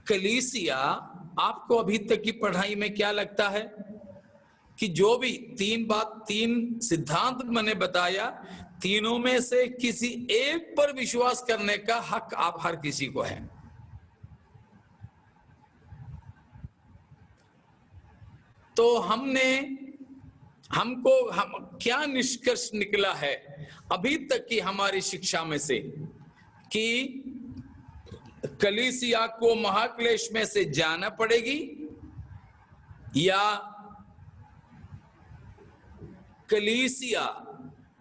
कलीसिया, आपको अभी तक की पढ़ाई में क्या लगता है कि जो भी तीन सिद्धांत मैंने बताया, तीनों में से किसी एक पर विश्वास करने का हक आप हर किसी को है। तो हम क्या निष्कर्ष निकला है अभी तक की हमारी शिक्षा में से कि कलीसिया को महाक्लेश में से जाना पड़ेगी, या कलीसिया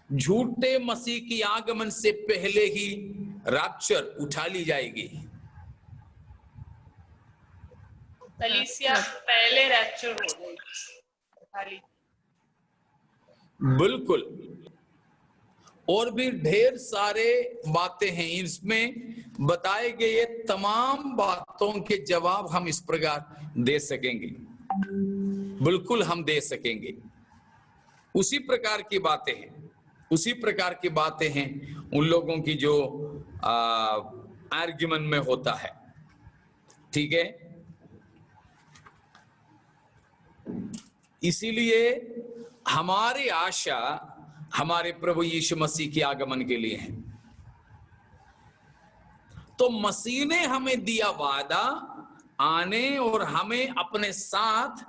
झूठे मसीह की आगमन से पहले ही रैप्चर उठा ली जाएगी? कलीसिया पहले रैप्चर हो गई। बिल्कुल। और भी ढेर सारे बातें हैं, इसमें बताए गए ये तमाम बातों के जवाब हम इस प्रकार दे सकेंगे। बिल्कुल हम दे सकेंगे। उसी प्रकार की बातें हैं उन लोगों की जो आर्ग्यूमेंट में होता है। ठीक है, इसीलिए हमारी आशा हमारे प्रभु यीशु मसीह के आगमन के लिए है। तो मसीह ने हमें दिया वादा आने और हमें अपने साथ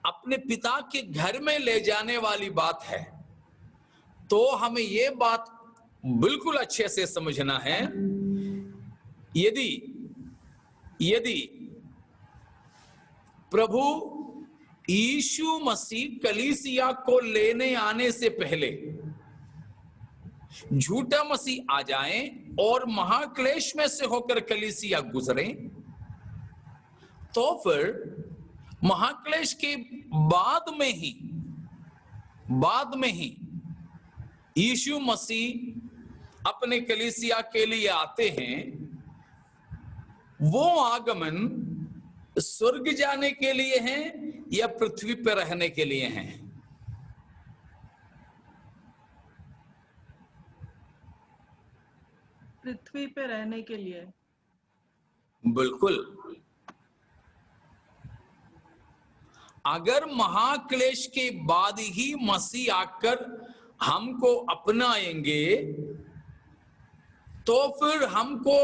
अपने पिता के घर में ले जाने वाली बात है। तो हमें ये बात बिल्कुल अच्छे से समझना है, यदि प्रभु यीशु मसीह कलीसिया को लेने आने से पहले झूठा मसीह आ जाए और महाक्लेश में से होकर कलीसिया गुजरे, तो फिर महाक्लेश के बाद में ही यीशु मसीह अपने कलीसिया के लिए आते हैं। वो आगमन स्वर्ग जाने के लिए है या पृथ्वी पर रहने के लिए है? पृथ्वी पे रहने के लिए। बिल्कुल। अगर महाक्लेश के बाद ही मसीह आकर हमको अपनाएंगे, तो फिर हमको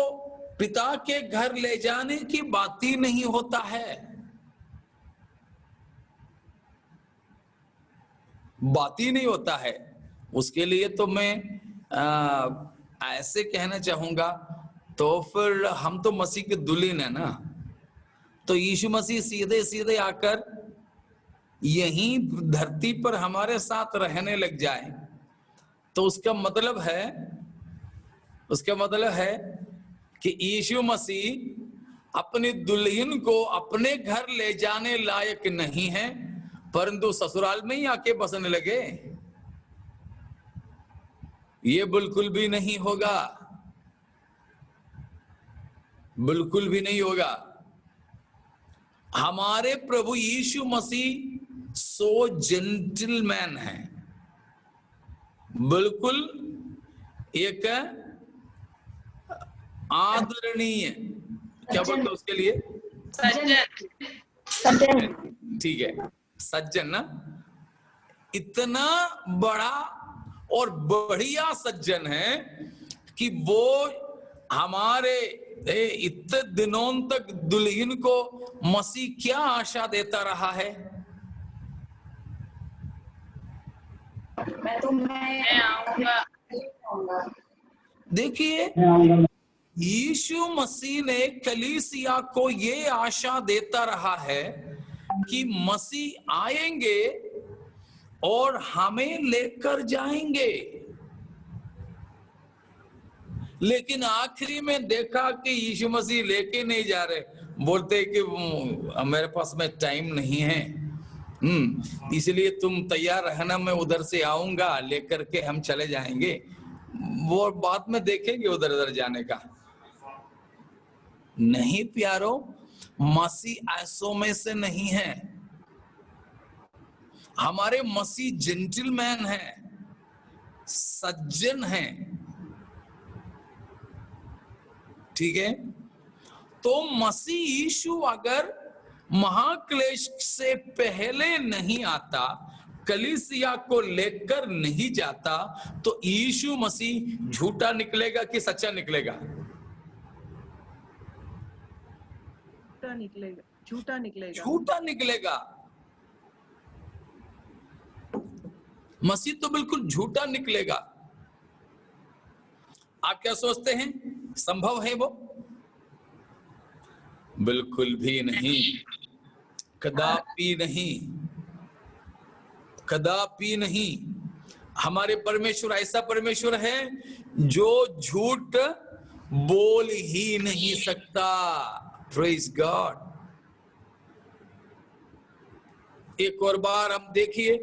पिता के घर ले जाने की बात ही नहीं होता है। बात ही नहीं होता है। उसके लिए तो मैं ऐसे कहना चाहूंगा, तो फिर हम तो मसीह के दुल्हन है ना, तो यीशु मसीह सीधे सीधे आकर यहीं धरती पर हमारे साथ रहने लग जाए, तो उसका मतलब है कि यीशु मसीह अपनी दुल्हन को अपने घर ले जाने लायक नहीं है, परंतु ससुराल में ही आके बसने लगे। ये बिल्कुल भी नहीं होगा, बिल्कुल भी नहीं होगा। हमारे प्रभु यीशु मसीह सो जेंटलमैन है, बिल्कुल एक आदरणीय, क्या बोलते उसके लिए, सज्जन। ठीक है, सज्जन ना, इतना बड़ा और बढ़िया सज्जन है कि वो हमारे इतने दिनों तक दुल्हन को मसीह क्या आशा देता रहा है। मैं आऊंगा। देखिए, यीशु मसीह ने कलीसिया को ये आशा देता रहा है कि मसीह आएंगे और हमें लेकर जाएंगे, लेकिन आखिरी में देखा कि यीशु मसीह लेके नहीं जा रहे, बोलते कि मेरे पास में टाइम नहीं है, इसलिए तुम तैयार रहना, मैं उधर से आऊंगा, लेकर के हम चले जाएंगे। वो बाद में देखेंगे उधर उधर जाने का। नहीं प्यारो, मसीह ऐसों में से नहीं है। हमारे मसीह जेंटलमैन है, सज्जन है, ठीक है। तो मसीह यीशु अगर महाक्लेश से पहले नहीं आता, कलीसिया को लेकर नहीं जाता, तो यीशु मसीह झूठा निकलेगा कि सच्चा निकलेगा? झूठा निकलेगा। झूठा निकलेगा। मसीह तो बिल्कुल झूठा निकलेगा। आप क्या सोचते हैं, संभव है वो? बिल्कुल भी नहीं, कदापि नहीं, कदापि नहीं। हमारे परमेश्वर ऐसा परमेश्वर है जो झूठ बोल ही नहीं सकता। Praise God. एक और बार हम देखिए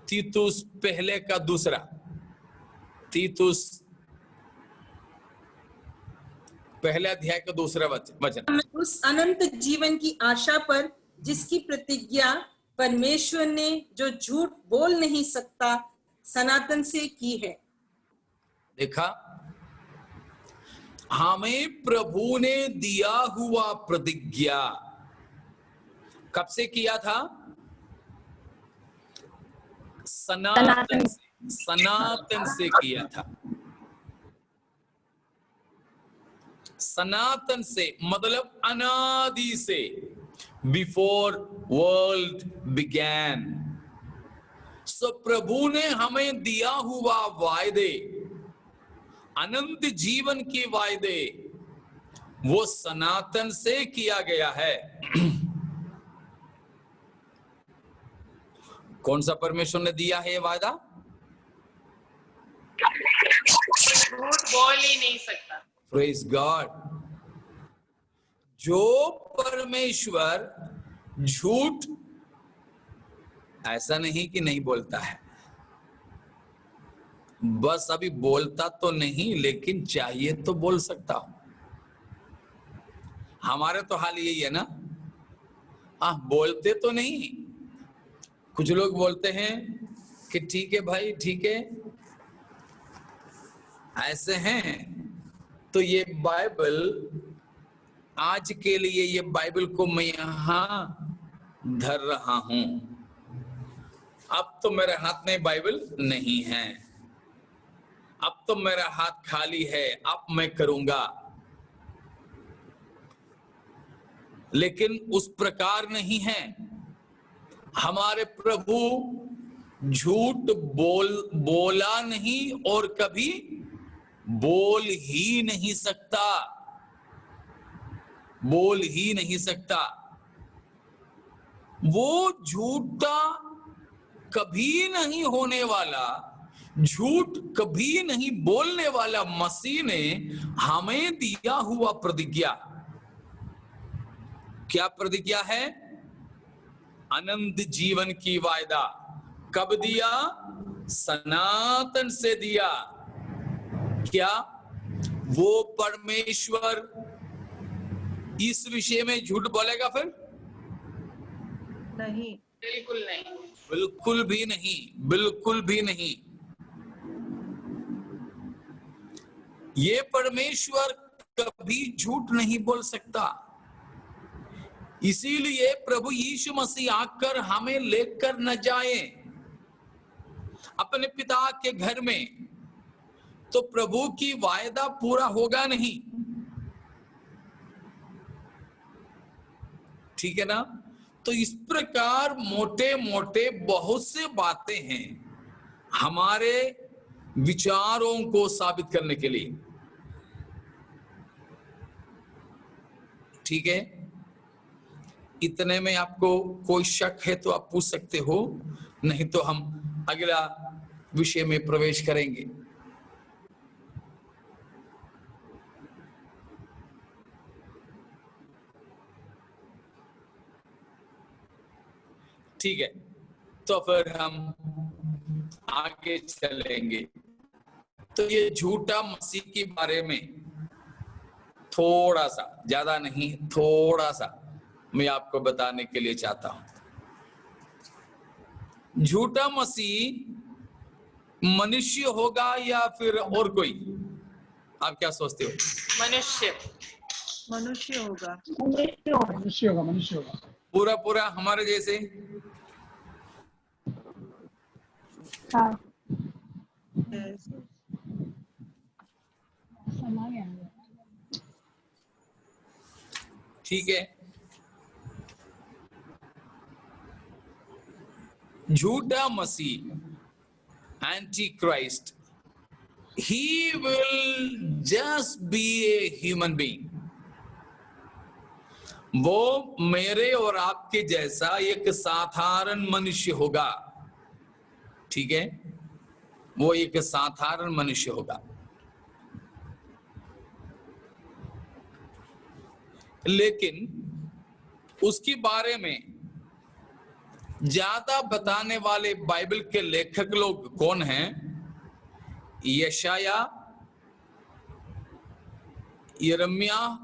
तीतुस पहले का दूसरा, तीतुस पहले अध्याय का दूसरा वचन। उस अनंत जीवन की आशा पर जिसकी प्रतिज्ञा परमेश्वर ने, जो झूठ बोल नहीं सकता, सनातन से की है। देखा, हमें प्रभु ने दिया हुआ प्रतिज्ञा कब से किया था? सनातन से किया था। सनातन से मतलब अनादि से, बिफोर वर्ल्ड बिगैन। सो प्रभु ने हमें दिया हुआ वायदे, अनंत जीवन के वायदे, वो सनातन से किया गया है। कौन सा परमेश्वर ने दिया है ये वायदा? झूठ बोल ही नहीं सकता। Praise God. जो परमेश्वर झूठ ऐसा नहीं कि नहीं बोलता है, बस अभी बोलता तो नहीं, लेकिन चाहिए तो बोल सकता हूं। हमारे तो हाल यही है ना, बोलते तो नहीं। कुछ लोग बोलते हैं कि ठीक है भाई, ठीक है, ऐसे हैं, तो ये बाइबल आज के लिए, ये बाइबल को मैं यहां धर रहा हूं, अब तो मेरे हाथ में बाइबल नहीं है, अब तो मेरा हाथ खाली है, अब मैं करूंगा। लेकिन उस प्रकार नहीं है। हमारे प्रभु झूठ बोला नहीं और कभी बोल ही नहीं सकता, बोल ही नहीं सकता। वो झूठा कभी नहीं होने वाला, झूठ कभी नहीं बोलने वाला मसीह ने हमें दिया हुआ प्रतिज्ञा, क्या प्रतिज्ञा है? अनंत जीवन की वायदा। कब दिया? सनातन से दिया। क्या वो परमेश्वर इस विषय में झूठ बोलेगा फिर? नहीं, बिल्कुल नहीं। बिल्कुल भी नहीं, बिल्कुल भी नहीं। ये परमेश्वर कभी झूठ नहीं बोल सकता। इसीलिए प्रभु यीशु मसीह आकर हमें लेकर न जाए अपने पिता के घर में, तो प्रभु की वायदा पूरा होगा नहीं। ठीक है ना? तो इस प्रकार मोटे मोटे बहुत से बातें हैं हमारे विचारों को साबित करने के लिए। ठीक है? इतने में आपको कोई शक है तो आप पूछ सकते हो, नहीं तो हम अगला विषय में प्रवेश करेंगे। ठीक है, तो फिर हम आगे चलेंगे। तो ये झूठा मसीह के बारे में थोड़ा सा, ज्यादा नहीं, थोड़ा सा मैं आपको बताने के लिए चाहता हूं। झूठा मसीह मनुष्य होगा या फिर और कोई? आप क्या सोचते हो? मनुष्य। मनुष्य होगा। मनुष्य होगा, मनुष्य होगा। पूरा पूरा हमारे जैसे? हाँ। Yes. ठीक है। झूठा मसीह, antichrist, he will just be a human being। वो मेरे और आपके जैसा एक साधारण मनुष्य होगा। ठीक है? वो एक साधारण मनुष्य होगा, लेकिन उसके बारे में ज्यादा बताने वाले बाइबल के लेखक लोग कौन हैं? यशाया, यिर्मयाह,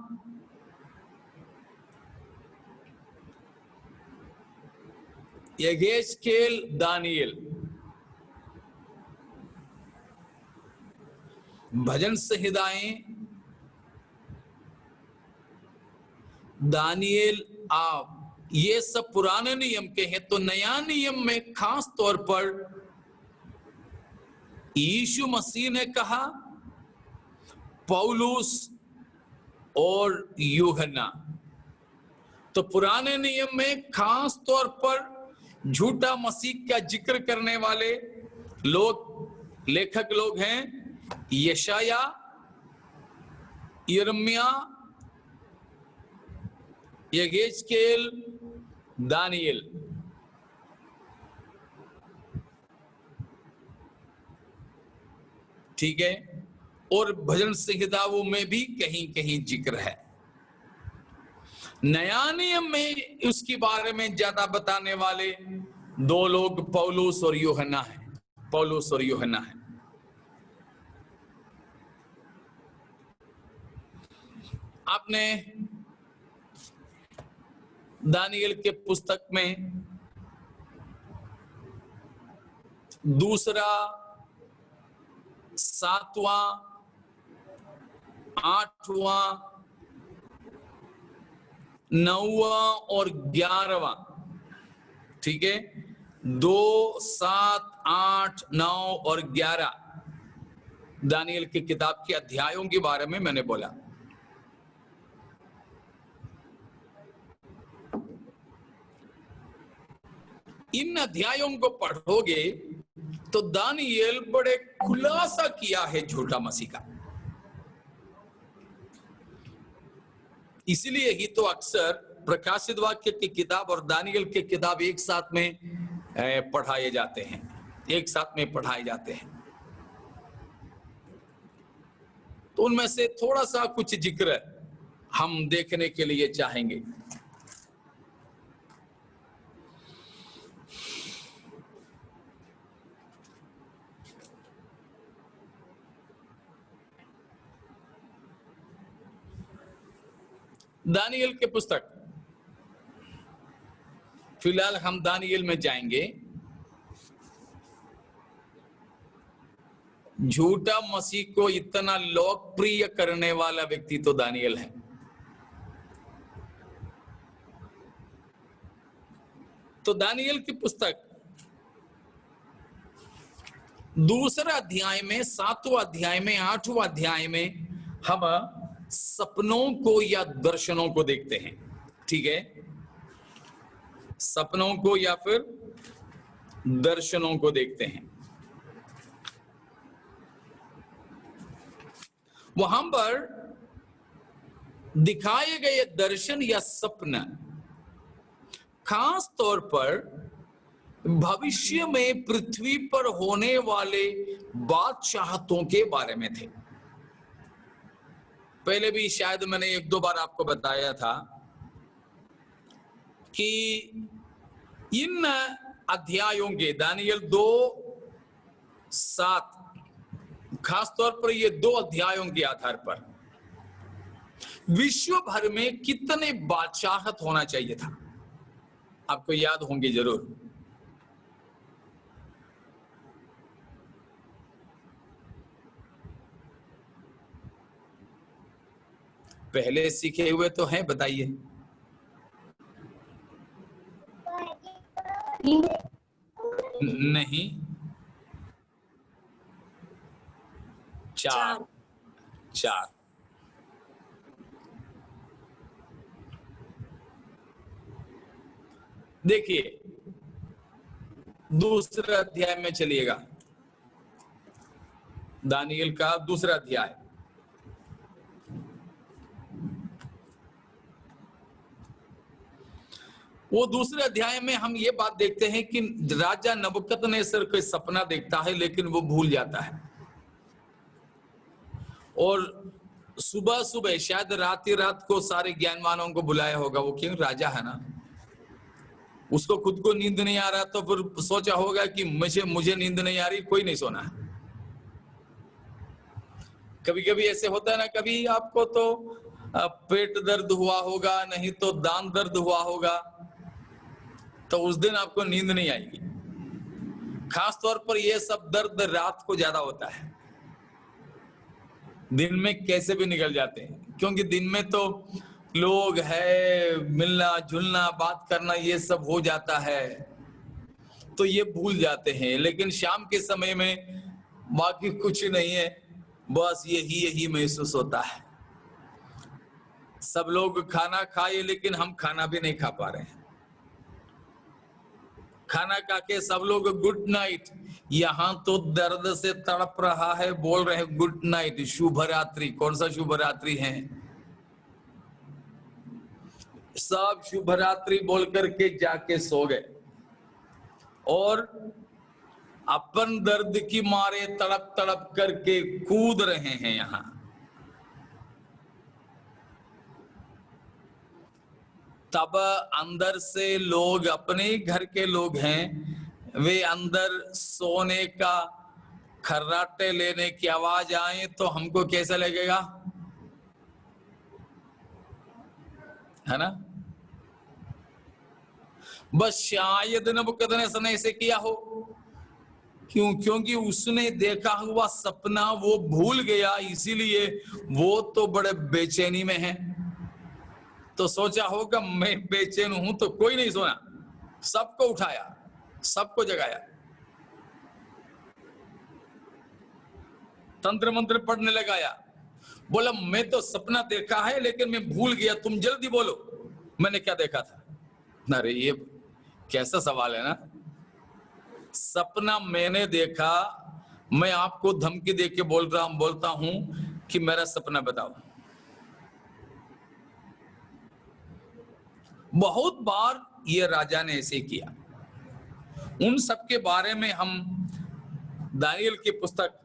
यहेजकेल, दानियल। भजन संहिताएं, दानियल, आप, ये सब पुराने नियम के हैं। तो नया नियम में खास तौर पर यीशु मसीह ने कहा, पौलुस और यूहन्ना। तो पुराने नियम में खास तौर पर झूठा मसीह का जिक्र करने वाले लोग, लेखक लोग हैं यशाया, यिर्मयाह, यहेजकेल, दानियल। ठीक है? और भजन संहिताओं में भी कहीं कहीं जिक्र है। नया नियम में उसके बारे में ज्यादा बताने वाले दो लोग पौलुस और यूहन्ना हैं। पौलुस और यूहन्ना हैं। आपने दानियल के पुस्तक में दूसरा, 7वां, 8वां, 9वां और 11वां, ठीक है, 2, 7, 8, 9 और 11 दानियल की किताब के अध्यायों के बारे में मैंने बोला। इन अध्यायों को पढ़ोगे तो दानियल बड़े खुलासा किया है झूठा मसीह का। इसीलिए ही तो अक्सर प्रकाशित वाक्य की किताब और दानियल की किताब एक साथ में पढ़ाए जाते हैं, एक साथ में पढ़ाए जाते हैं। तो उनमें से थोड़ा सा कुछ जिक्र हम देखने के लिए चाहेंगे। दानियल के पुस्तक, फिलहाल हम दानियल में जाएंगे। झूठा मसीह को इतना लोकप्रिय करने वाला व्यक्ति तो दानियल है। तो दानियल की पुस्तक दूसरा अध्याय में, 7वां अध्याय में, 8वां अध्याय में हम सपनों को या दर्शनों को देखते हैं। ठीक है, सपनों को या फिर दर्शनों को देखते हैं। वहां पर दिखाए गए दर्शन या सपना खास तौर पर भविष्य में पृथ्वी पर होने वाले बादशाहतों के बारे में थे। पहले भी शायद मैंने 1-2 बार आपको बताया था कि इन अध्यायों के, दानियल 2:7, खास तौर पर ये 2 अध्यायों के आधार पर विश्व भर में कितने बादशाहत होना चाहिए था, आपको याद होंगे जरूर। पहले सीखे हुए तो हैं, बताइए। नहीं, 4। देखिए, दूसरे अध्याय में चलिएगा, दानियल का दूसरा अध्याय। वो दूसरे अध्याय में हम ये बात देखते हैं कि राजा नबूकदनेस्सर कोई सपना देखता है लेकिन वो भूल जाता है, और सुबह सुबह, शायद रात को सारे ज्ञानवानों को बुलाया होगा, वो क्यों राजा है ना, उसको खुद को नींद नहीं आ रहा, तो फिर सोचा होगा कि मुझे नींद नहीं आ रही, कोई नहीं सोना है। कभी कभी ऐसे होता है ना, कभी आपको तो पेट दर्द हुआ होगा, नहीं तो दांत दर्द हुआ होगा, तो उस दिन आपको नींद नहीं आएगी। खास तौर पर यह सब दर्द रात को ज्यादा होता है, दिन में कैसे भी निकल जाते हैं, क्योंकि दिन में तो लोग है, मिलना जुलना, बात करना, ये सब हो जाता है, तो ये भूल जाते हैं। लेकिन शाम के समय में बाकी कुछ नहीं है, बस यही महसूस होता है। सब लोग खाना खाए लेकिन हम खाना भी नहीं खा पा रहे हैं। खाना खा के सब लोग गुड नाइट, यहां तो दर्द से तड़प रहा है, बोल रहे हैं गुड नाइट, शुभ रात्रि। कौन सा शुभ रात्रि है? सब शुभ रात्रि बोल करके जाके सो गए, और अपन दर्द की मारे तड़प तड़प करके कूद रहे हैं यहां। तब अंदर से लोग, अपने घर के लोग हैं, वे अंदर सोने का खर्राटे लेने की आवाज आए तो हमको कैसा लगेगा, है ना? बस शायद नबूकदनेस्सर ने ऐसे किया हो, क्योंकि उसने देखा हुआ सपना वो भूल गया, इसीलिए वो तो बड़े बेचैनी में है। तो सोचा होगा मैं बेचैन हूं तो कोई नहीं सोना, सबको उठाया, सबको जगाया, तंत्र मंत्र पढ़ने लगाया, बोला मैं तो सपना देखा है लेकिन मैं भूल गया, तुम जल्दी बोलो मैंने क्या देखा था। अरे ये कैसा सवाल है ना, सपना मैंने देखा, मैं आपको धमकी दे के बोलता हूं कि मेरा सपना बताओ। बहुत बार ये राजा ने ऐसे किया। उन सब के बारे में हम दानियेल की पुस्तक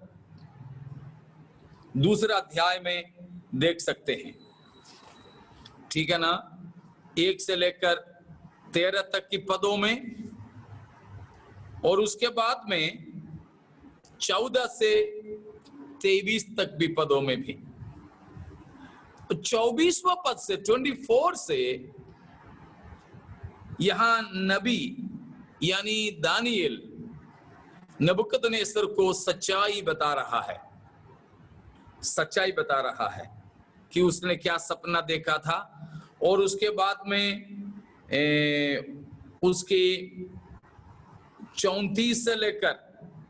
2 अध्याय में देख सकते हैं, ठीक है ना, 1 से लेकर 13 तक की पदों में, और उसके बाद में 14 से 23 तक भी पदों में भी। 24वां पद से 24 से यहां नबी यानी दानियेल नबूकदनेस्सर को सच्चाई बता रहा है, सच्चाई बता रहा है कि उसने क्या सपना देखा था, और उसके बाद में उसकी 34 से लेकर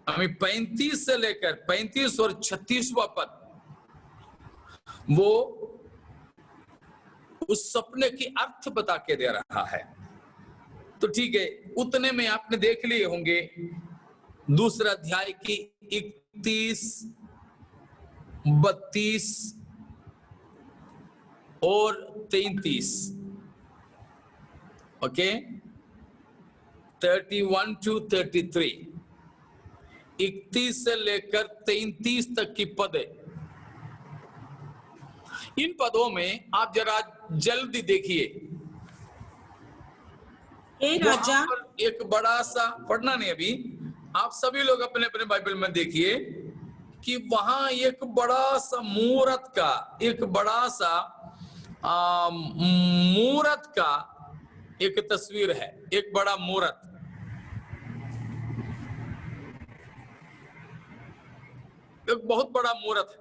35 से लेकर 35 और 36वां पद वो उस सपने की अर्थ बता के दे रहा है। तो ठीक है, उतने में आपने देख लिए होंगे 2 अध्याय की 31, 32 और 33, ओके, 31 to 33, 31 से लेकर 33 तक की पदे। इन पदों में आप जरा जल्दी देखिए, राजा एक बड़ा सा, पढ़ना नहीं अभी, आप सभी लोग अपने अपने बाइबल में देखिए कि वहां एक बड़ा सा मूरत का, एक बड़ा सा मूरत का एक तस्वीर है, एक बड़ा मूरत। एक बहुत बड़ा मूरत है।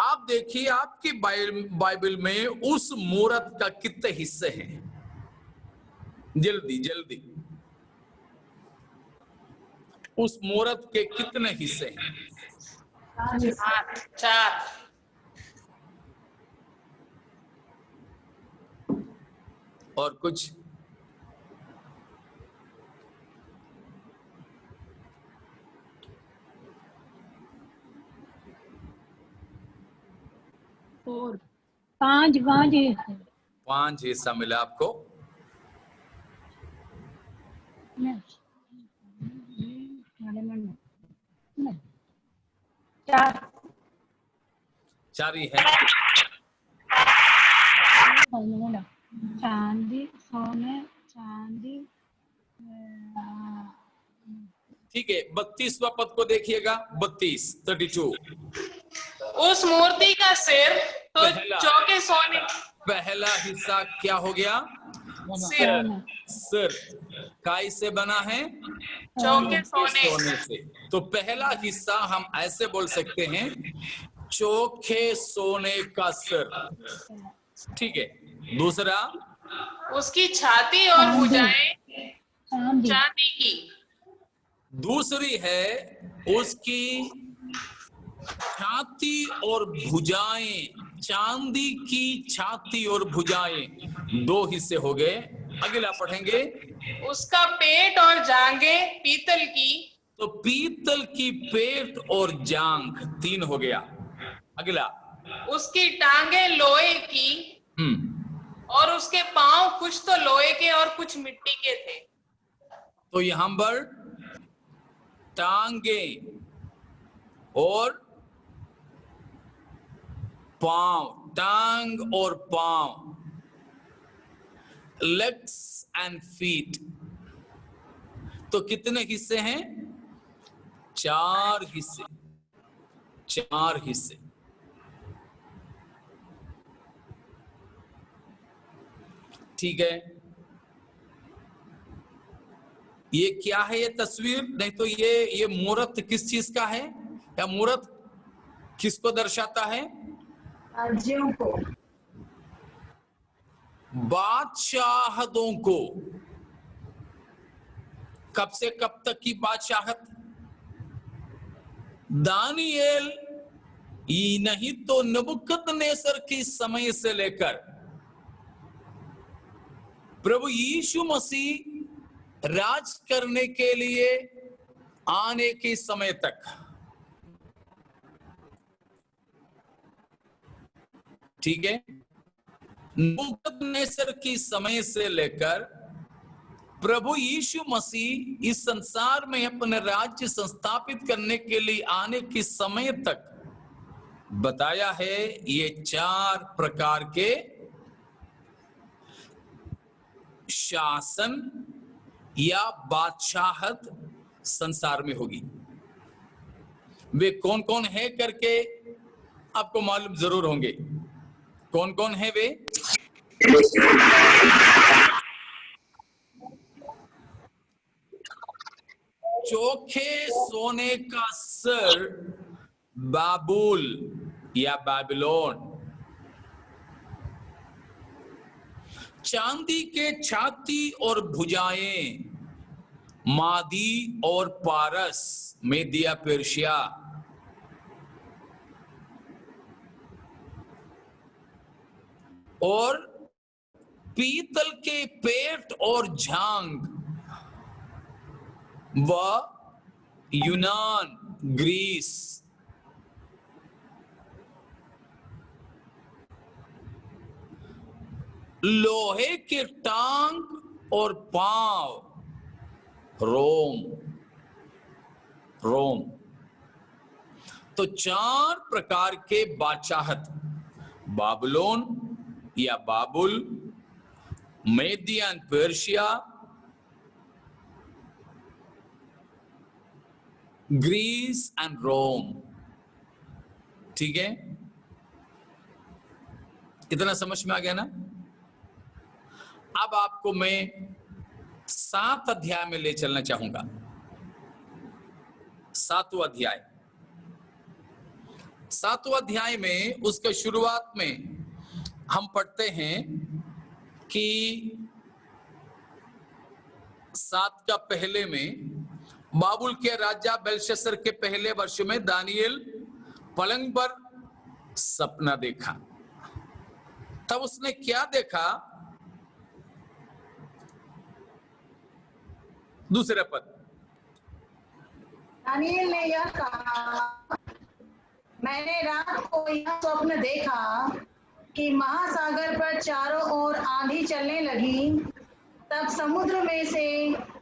आप देखिए आपकी बाइबल में उस मूरत का कितने हिस्से हैं, जल्दी जल्दी, उस मूरत के कितने हिस्से हैं? 4। और कुछ? और 5 हिस्सा मिला आपको। चार ही है। चांदी, सोने, चांदी। ठीक है, 32वां पद को देखिएगा, 32 उस मूर्ति का सिर तो चौके सोने। पहला हिस्सा क्या हो गया? सिर काय से बना है? चौके सोने से। तो पहला हिस्सा हम ऐसे बोल सकते हैं, चोखे सोने का सिर, ठीक है। दूसरा, उसकी छाती और भुजाएं चांदी की। दूसरी है उसकी छाती और भुजाएं, चांदी की छाती और भुजाएं, 2 हिस्से हो गए। अगला पढ़ेंगे, उसका पेट और जांघें पीतल की। तो पीतल की पेट और जांघ 3 हो गया। अगला, उसकी टांगे लोहे की और उसके पांव कुछ तो लोहे के और कुछ मिट्टी के थे। तो यहां पर टांगे और पांव, टांग और पांव, लेग्स एंड फीट, तो कितने हिस्से हैं? 4 हिस्से, 4 हिस्से। ठीक है, ये क्या है? ये तस्वीर नहीं तो ये मूरत किस चीज का है, या मूरत किसको दर्शाता है? राज्यों को, बादशाहतों को। कब से कब तक की बादशाहत? दानियेल ही नहीं तो नबूकदनेस्सर की समय से लेकर प्रभु यीशु मसीह राज करने के लिए आने के समय तक। ठीक है, नबूकदनेस्सर की समय से लेकर प्रभु यीशु मसीह इस संसार में अपने राज्य संस्थापित करने के लिए आने के समय तक बताया है। ये 4 प्रकार के शासन या बादशाहत संसार में होगी। वे कौन कौन है करके आपको मालूम जरूर होंगे। कौन कौन है वे? चोखे सोने का सर बाबुल या बाबिलोन, चांदी के छाती और भुजाएं मादी और पारस मेदिया पेर्शिया, और पीतल के पेट और झांग व यूनान ग्रीस, लोहे के टांग और पांव रोम। तो 4 प्रकार के बादशाहत, बाबुलोन या बाबुल, मेदियन पर्शिया, ग्रीस एंड रोम। ठीक है, इतना समझ में आ गया ना? अब आपको मैं 7 अध्याय में ले चलना चाहूंगा। 7वां अध्याय, 7वां अध्याय में उसका शुरुआत में हम पढ़ते हैं कि 7 का पहले में बाबुल के राजा बेलशस्सर के पहले वर्ष में दानियल पलंग पर सपना देखा। तब उसने क्या देखा? दूसरा पद, दानियल ने यह कहा, मैंने रात को यह स्वप्न देखा कि महासागर पर चारों ओर आंधी चलने लगी। तब समुद्र में से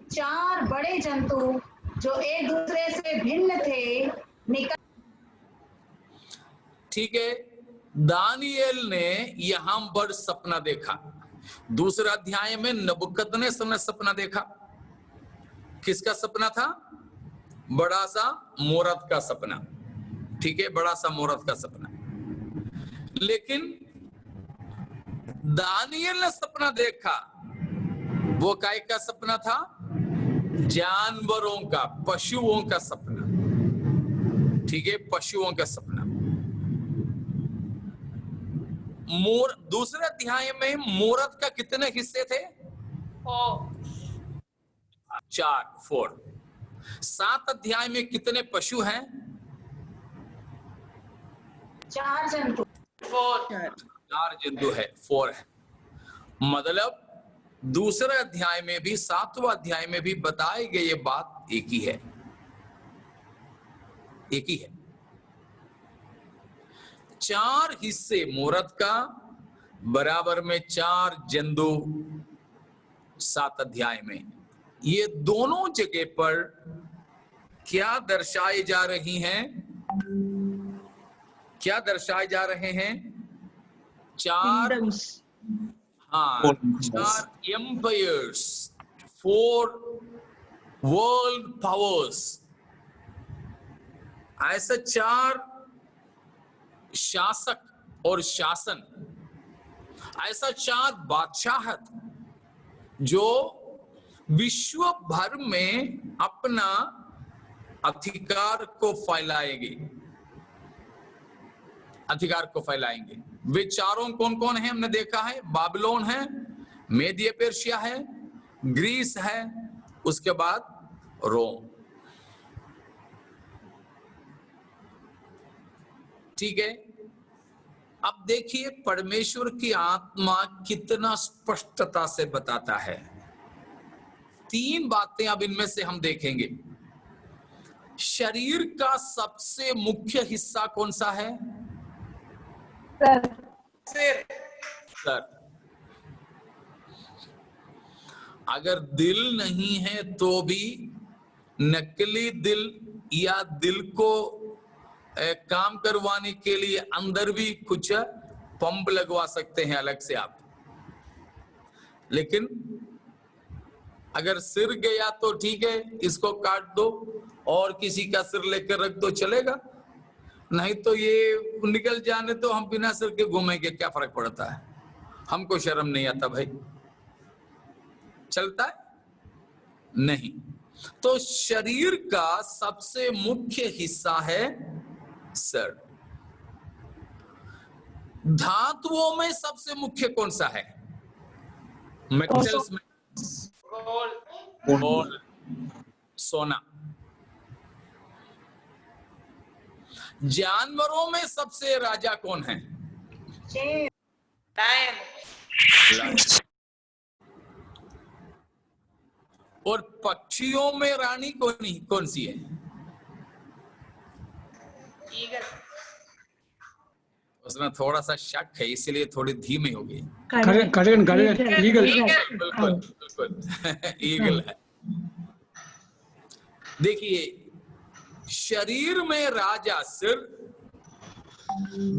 4 बड़े जंतु जो एक दूसरे से भिन्न थे निकल। ठीक है, दानियल ने यहां पर सपना देखा। दूसरा अध्याय में नबूकदनेस्सर ने सपना देखा। किसका सपना था? बड़ा सा मोरद का सपना। ठीक है, बड़ा सा मोरद का सपना। लेकिन दानियल ने सपना देखा, वो काय का सपना था? जानवरों का, पशुओं का सपना। ठीक है, पशुओं का सपना। दूसरे अध्याय में मोरद का कितने हिस्से थे? 4। 7 अध्याय में कितने पशु हैं? 4 जंतु। 4 जंतु है, 4 है। मतलब दूसरे अध्याय में भी 7वां अध्याय में भी बताई गई ये बात एक ही है। 4 हिस्से मोरद का, बराबर में 4 जंतु 7 अध्याय में। ये दोनों जगह पर क्या दर्शाए जा रही हैं? क्या दर्शाए जा रहे हैं? 4 एम्पायर्स, 4 वर्ल्ड पावर्स। ऐसे 4 शासक और शासन, ऐसा 4 बादशाहत जो विश्व भर में अपना अधिकार को फैलाएंगे। वे चारों कौन कौन है? हमने देखा है, बाबिलोन है, मेदिया पेर्शिया है, ग्रीस है, उसके बाद रोम। ठीक है, अब देखिए परमेश्वर की आत्मा कितना स्पष्टता से बताता है। 3 बातें अब इनमें से हम देखेंगे। शरीर का सबसे मुख्य हिस्सा कौन सा है? सर। अगर दिल नहीं है तो भी नकली दिल या दिल को काम करवाने के लिए अंदर भी कुछ पंप लगवा सकते हैं अलग से आप। लेकिन अगर सिर गया तो ठीक है, इसको काट दो और किसी का सिर लेकर रख दो, चलेगा। नहीं तो ये निकल जाने तो हम बिना सिर के घूमेंगे, क्या फर्क पड़ता है, हमको शर्म नहीं आता भाई, चलता है नहीं। तो शरीर का सबसे मुख्य हिस्सा है सिर। धातुओं में सबसे मुख्य कौन सा है? मेटल्स में गोल्ड, सोना। जानवरों में सबसे राजा कौन है? लायन। और पक्षियों में रानी कौन सी है? ईगल। उसमें थोड़ा सा शक है इसलिए थोड़ी धीमी हो गई। ईगल। बिल्कुल ईगल है। देखिए, शरीर में राजा सिर,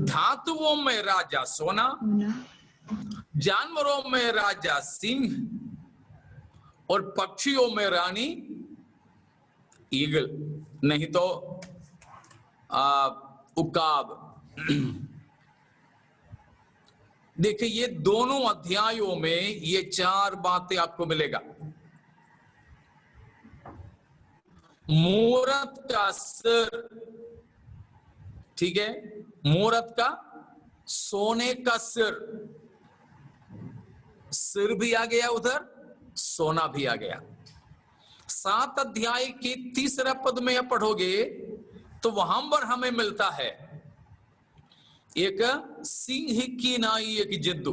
धातुओं में राजा सोना, जानवरों में राजा सिंह और पक्षियों में रानी ईगल, नहीं तो उकाब। देखिए, ये दोनों अध्यायों में ये चार बातें आपको मिलेगा। मूरत का सिर, ठीक है, मूरत का सोने का सिर, सिर भी आ गया उधर, सोना भी आ गया। 7 अध्याय की 3रा पद में आप पढ़ोगे तो वहां पर हमें मिलता है एक सिंह की नाई एक जंतु।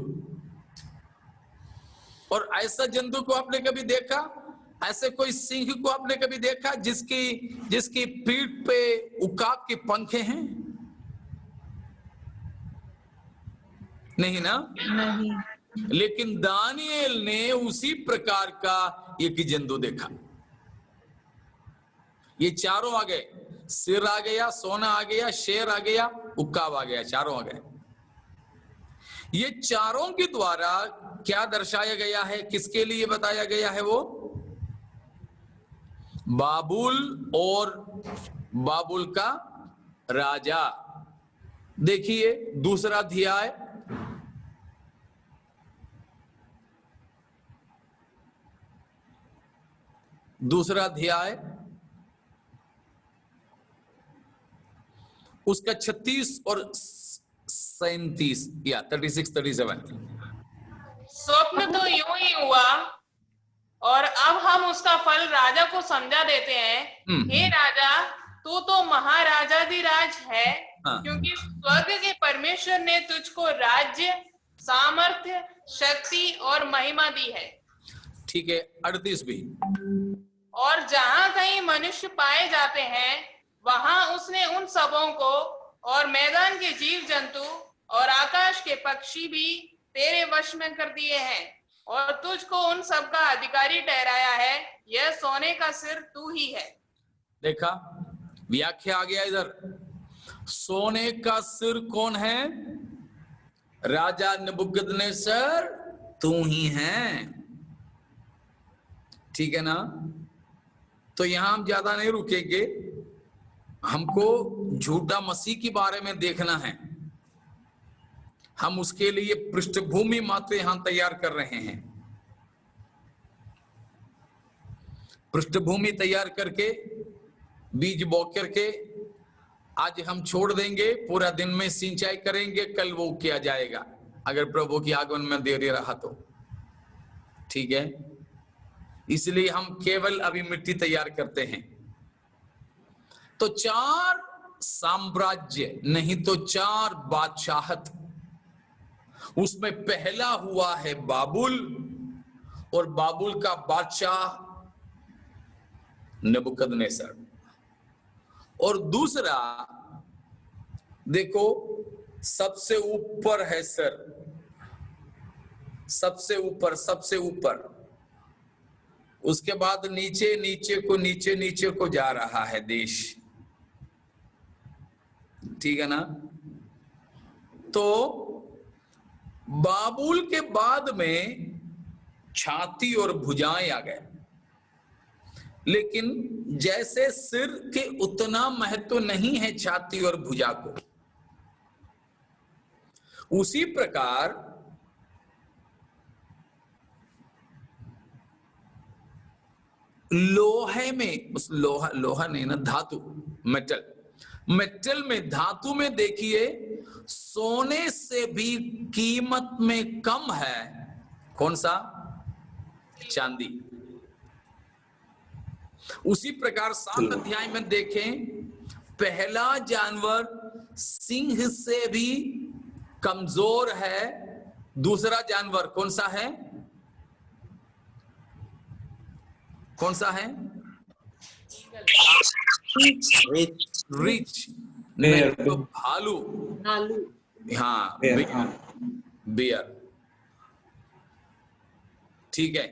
और ऐसा जंतु को आपने कभी देखा? ऐसे कोई सिंह को आपने कभी देखा जिसकी पीठ पे उकाब के पंखे हैं? नहीं ना? नहीं। लेकिन दानिएल ने उसी प्रकार का एक जंतु देखा। ये चारों आ गए, सिर आ गया, सोना आ गया, शेर आ गया, उकाब आ गया, चारों आ गए। ये चारों के द्वारा क्या दर्शाया गया है, किसके लिए बताया गया है? वो बाबुल और बाबुल का राजा। देखिए 2रा अध्याय, उसका 36 और 37 या 36, 37। स्वप्न तो यूं ही हुआ और अब हम उसका फल राजा को समझा देते हैं। हे राजा, तू तो महाराजाधिराज है, हाँ। क्योंकि स्वर्ग के परमेश्वर ने तुझको राज्य, सामर्थ्य, शक्ति और महिमा दी है। ठीक है, 38 भी। और जहां कहीं मनुष्य पाए जाते हैं वहां उसने उन सबों को और मैदान के जीव जंतु और आकाश के पक्षी भी तेरे वश में कर दिए हैं, और तुझको उन सब का अधिकारी ठहराया है। यह सोने का सिर तू ही है। देखा, व्याख्या आ गया इधर। सोने का सिर कौन है? राजा नबूकदनेस्सर तू ही है, ठीक है ना? तो यहां हम ज्यादा नहीं रुकेंगे, हमको झूठा मसीह के बारे में देखना है। हम उसके लिए पृष्ठभूमि मात्र यहां तैयार कर रहे हैं। पृष्ठभूमि तैयार करके, बीज बो करके आज हम छोड़ देंगे, पूरा दिन में सिंचाई करेंगे, कल वो किया जाएगा अगर प्रभु की आगमन में देरी रहा तो, ठीक है? इसलिए हम केवल अभी मिट्टी तैयार करते हैं। तो 4 साम्राज्य, नहीं तो 4 बादशाहत, उसमें पहला हुआ है बाबुल, और बाबुल का बादशाह नबूकदनेस्सर। और दूसरा देखो, सबसे ऊपर है सर, सबसे ऊपर उसके बाद नीचे नीचे को जा रहा है देश, ठीक है ना। तो बाबुल के बाद में छाती और भुजाएं आ गए, लेकिन जैसे सिर के उतना महत्व नहीं है छाती और भुजा को, उसी प्रकार लोहे में, उस लोहा नहीं ना, धातु, मेटल में, धातु में देखिए सोने से भी कीमत में कम है कौन सा? चांदी। उसी प्रकार 7 अध्याय में देखें, पहला जानवर सिंह से भी कमजोर है, दूसरा जानवर कौन सा है? कौन सा है? रिच नहीं तो भालू। हाँ, बियर, ठीक है।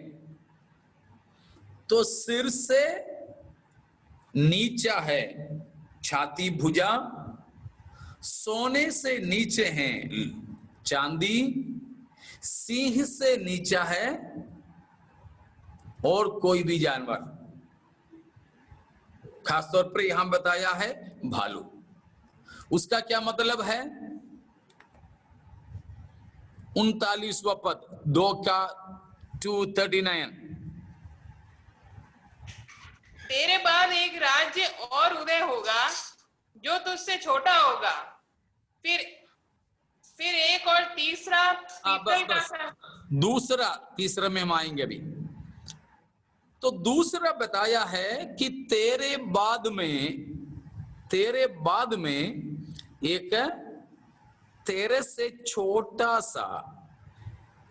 तो सिर से नीचा है छाती भुजा, सोने से नीचे हैं चांदी, सिंह से नीचा है और कोई भी जानवर, खासतौर पर यहां बताया है भालू। उसका क्या मतलब है? 39वां पद 2 का 239। तेरे बाद एक राज्य और उदय होगा जो तुझसे छोटा होगा, फिर एक और तीसरा पीतल का। दूसरा, तीसरा में हम आएंगे अभी। तो दूसरा बताया है कि तेरे बाद में एक तेरे से छोटा सा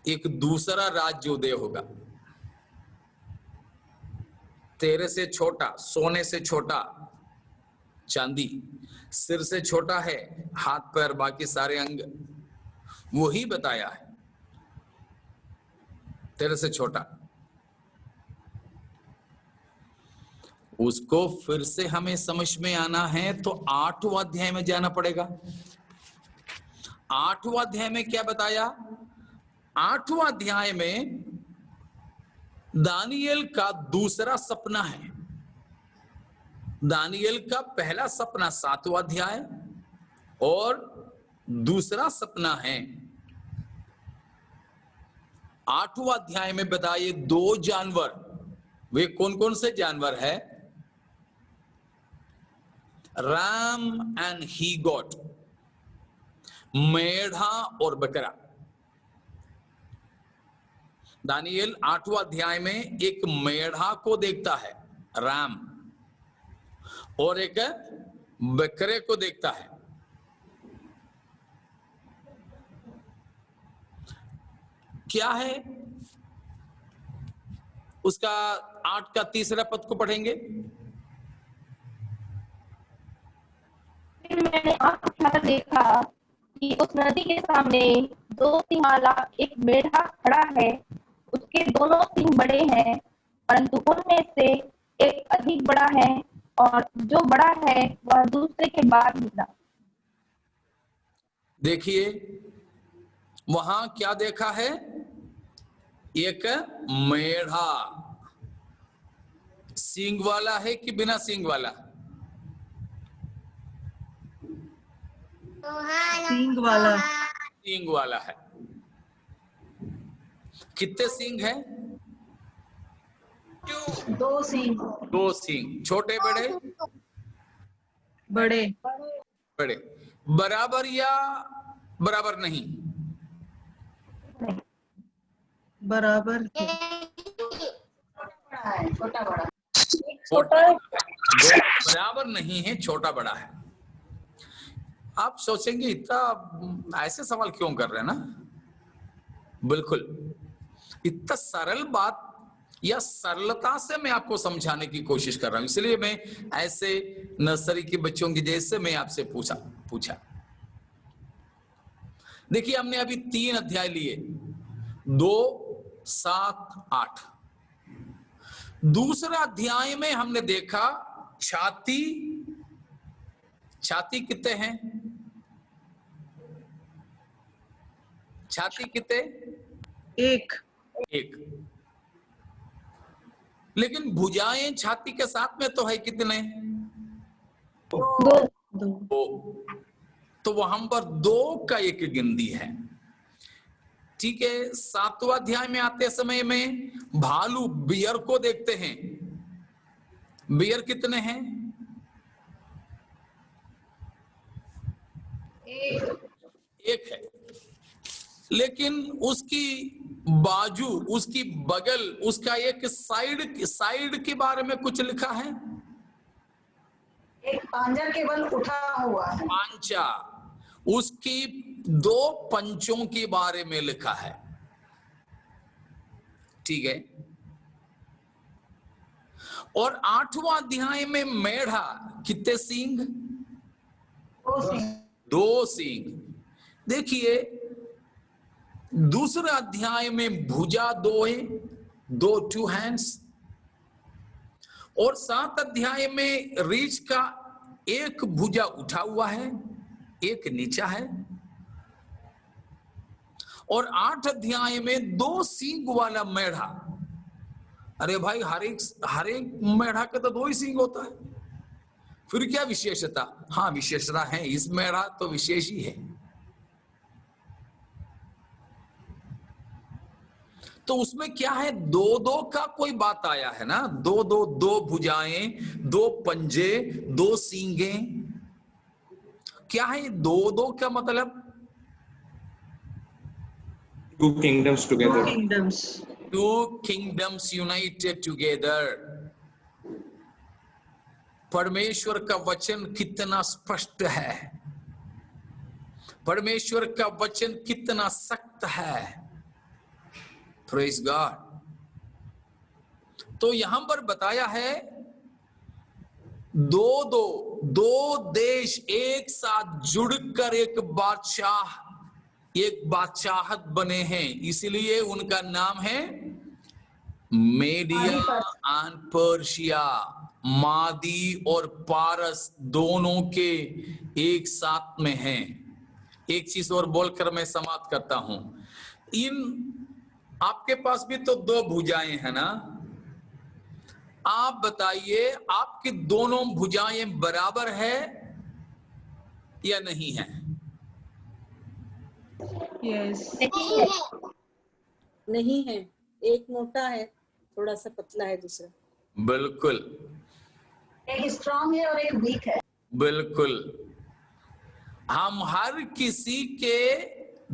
एक दूसरा राज्य उदय होगा। तेरे से छोटा, सोने से छोटा चांदी, सिर से छोटा है हाथ पैर बाकी सारे अंग, वही बताया है तेरे से छोटा। उसको फिर से हमें समझ में आना है तो 8वां अध्याय में जाना पड़ेगा। 8वां अध्याय में क्या बताया? 8वां अध्याय में दानियल का दूसरा सपना है। दानियल का पहला सपना 7वां अध्याय और दूसरा सपना है 8वां अध्याय में बताए 2 जानवर। वे कौन कौन से जानवर है? राम एंड ही गॉट, मेढ़ा और बकरा। दानियल 8वां अध्याय में एक मेढ़ा को देखता है राम, और एक बकरे को देखता है। क्या है उसका? 8 का तीसरा पद को पढ़ेंगे। फिर मैंने आँख उठाकर देखा कि उस नदी के सामने 2 सिंह वाला एक मेढ़ा खड़ा है। उसके दोनों सिंह बड़े हैं, परंतु उनमें से एक अधिक बड़ा है और जो बड़ा है वह दूसरे के बाद निकला। देखिए वहां क्या देखा है? एक मेढ़ा सींग वाला है कि बिना सींग वाला? सींग वाला। सींग वाला है। कितने सींग हैं? 2 सिंह। 2 सींग। छोटे बड़े? बड़े। बड़े। बराबर या बराबर नहीं? बराबर। छोटा बड़ा। बराबर नहीं है, छोटा बड़ा है। आप सोचेंगे इतना ऐसे सवाल क्यों कर रहे हैं ना? बिल्कुल इतना सरल बात या सरलता से मैं आपको समझाने की कोशिश कर रहा हूं, इसलिए मैं ऐसे नर्सरी के बच्चों की जैसे मैं आपसे पूछा। देखिए हमने अभी 3 अध्याय लिए, 2, 7, 8। दूसरा अध्याय में हमने देखा छाती कितने हैं? छाती कितने? एक। लेकिन भुजाएं छाती के साथ में तो है कितने? दो। तो वहां पर 2 का एक गिनती है। ठीक है। 7वां अध्याय में आते समय में भालू बियर को देखते हैं। बियर कितने हैं? एक है। लेकिन उसकी बाजू, उसकी बगल, उसका एक साइड के बारे में कुछ लिखा है? एक पांजा केवल उठा हुआ है। पांचा, उसकी 2 पंचों के बारे में लिखा है। ठीक है। और 8वां अध्याय में मेढ़ा कितने सींग? 2 सींग। देखिए दूसरे अध्याय में भुजा 2 है, 2 हैंड्स। और 7 अध्याय में रीछ का एक भुजा उठा हुआ है, एक नीचा है। और 8 अध्याय में 2 सींग वाला मेढ़ा। अरे भाई, हर एक मेढ़ा के तो 2 ही सींग होता है, फिर क्या विशेषता? हाँ, विशेषता है, इस मेढ़ा तो विशेष ही है। तो उसमें क्या है? 2 का कोई बात आया है ना? 2 भुजाएं, 2 पंजे, 2 सींगे। क्या है 2 का मतलब? 2 kingdoms together. 2 kingdoms united together. परमेश्वर का वचन कितना स्पष्ट है, परमेश्वर का वचन कितना सख्त है। Praise God. तो यहां पर बताया है 2 देश एक साथ जुड़कर एक बादशाहत बने हैं, इसलिए उनका नाम है मेडिया एंड पर्शिया। मादी और पारस दोनों के एक साथ में हैं। एक चीज और बोलकर मैं समाप्त करता हूं। आपके पास भी तो 2 भुजाएं हैं ना? आप बताइए, आपकी दोनों भुजाएं बराबर है या नहीं है? नहीं है। एक मोटा है, थोड़ा सा पतला है, दूसरा। बिल्कुल। एक स्ट्रांग है और एक वीक है। बिल्कुल। हम हर किसी के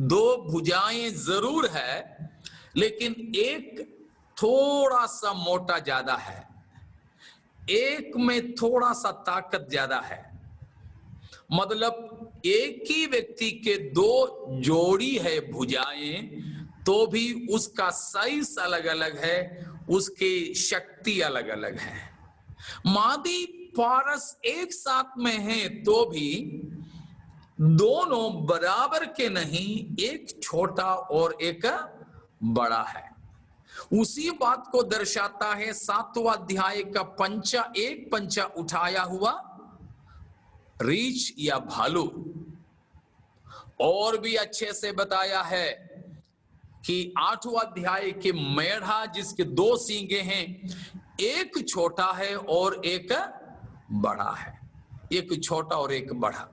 2 भुजाएं जरूर है, लेकिन एक थोड़ा सा मोटा ज्यादा है, एक में थोड़ा सा ताकत ज्यादा है। मतलब एक ही व्यक्ति के 2 जोड़ी है भुजाएं, तो भी उसका साइज अलग अलग है, उसकी शक्ति अलग अलग है। मादी पारस एक साथ में है तो भी दोनों बराबर के नहीं, एक छोटा और एक बड़ा है। उसी बात को दर्शाता है 7वां अध्याय का एक पंचा उठाया हुआ रीछ या भालू। और भी अच्छे से बताया है कि 8वां अध्याय के मेढ़ा जिसके 2 सींगे हैं, एक छोटा है और एक बड़ा है, एक छोटा और एक बड़ा।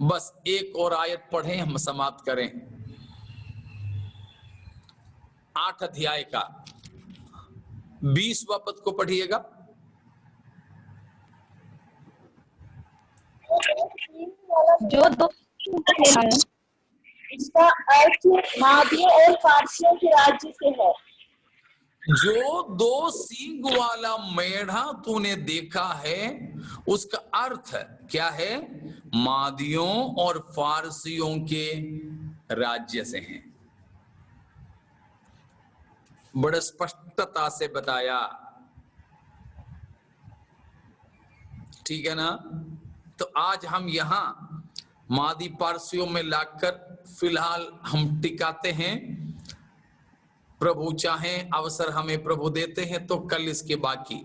बस एक और आयत पढ़ें, हम समाप्त करें। 8 अध्याय का 20वां पद को पढ़िएगा। जो 2 है, इसका अर्थ मादियों और फारसियों के राज्य से है। जो 2 सींग वाला मेढ़ा तूने देखा है, उसका अर्थ क्या है? मादियों और फारसियों के राज्य से हैं। बड़े स्पष्टता से बताया, ठीक है ना? तो आज हम यहां मादी पारसियों में लाकर फिलहाल हम टिकाते हैं। प्रभु चाहे अवसर हमें प्रभु देते हैं तो कल इसके बाकी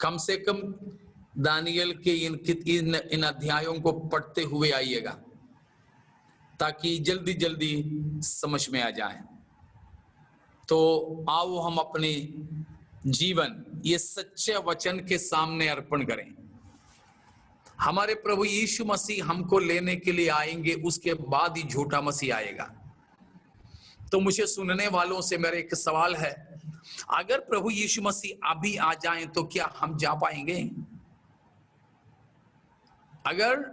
कम से कम दानियल के इन अध्यायों को पढ़ते हुए आइएगा, ताकि जल्दी जल्दी समझ में आ जाए। तो आओ हम अपने जीवन ये सच्चे वचन के सामने अर्पण करें। हमारे प्रभु यीशु मसीह हमको लेने के लिए आएंगे, उसके बाद ही झूठा मसीह आएगा। तो मुझे सुनने वालों से मेरा एक सवाल है, अगर प्रभु यीशु मसीह अभी आ जाएं तो क्या हम जा पाएंगे? अगर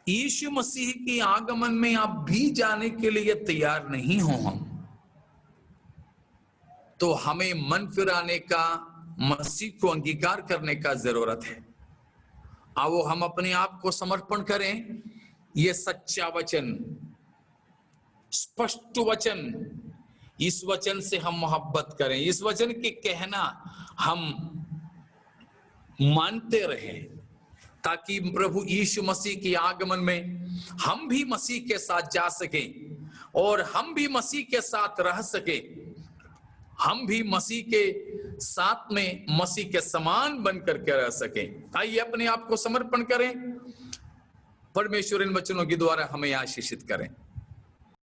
यीशु मसीह के आगमन में आप भी जाने के लिए तैयार नहीं हो हम, तो हमें मन फिराने का, मसीह को अंगीकार करने का जरूरत है। आओ हम अपने आप को समर्पण करें। ये सच्चा वचन, स्पष्ट वचन, इस वचन से हम मोहब्बत करें, इस वचन के कहना हम मानते रहें, ताकि प्रभु यीशु मसीह के आगमन में हम भी मसीह के साथ जा सकें और हम भी मसीह के साथ रह सके, हम भी मसीह के साथ में मसीह के समान बनकर के रह सकें। आइए अपने आप को समर्पण करें, परमेश्वर इन वचनों के द्वारा हमें आशीषित करें।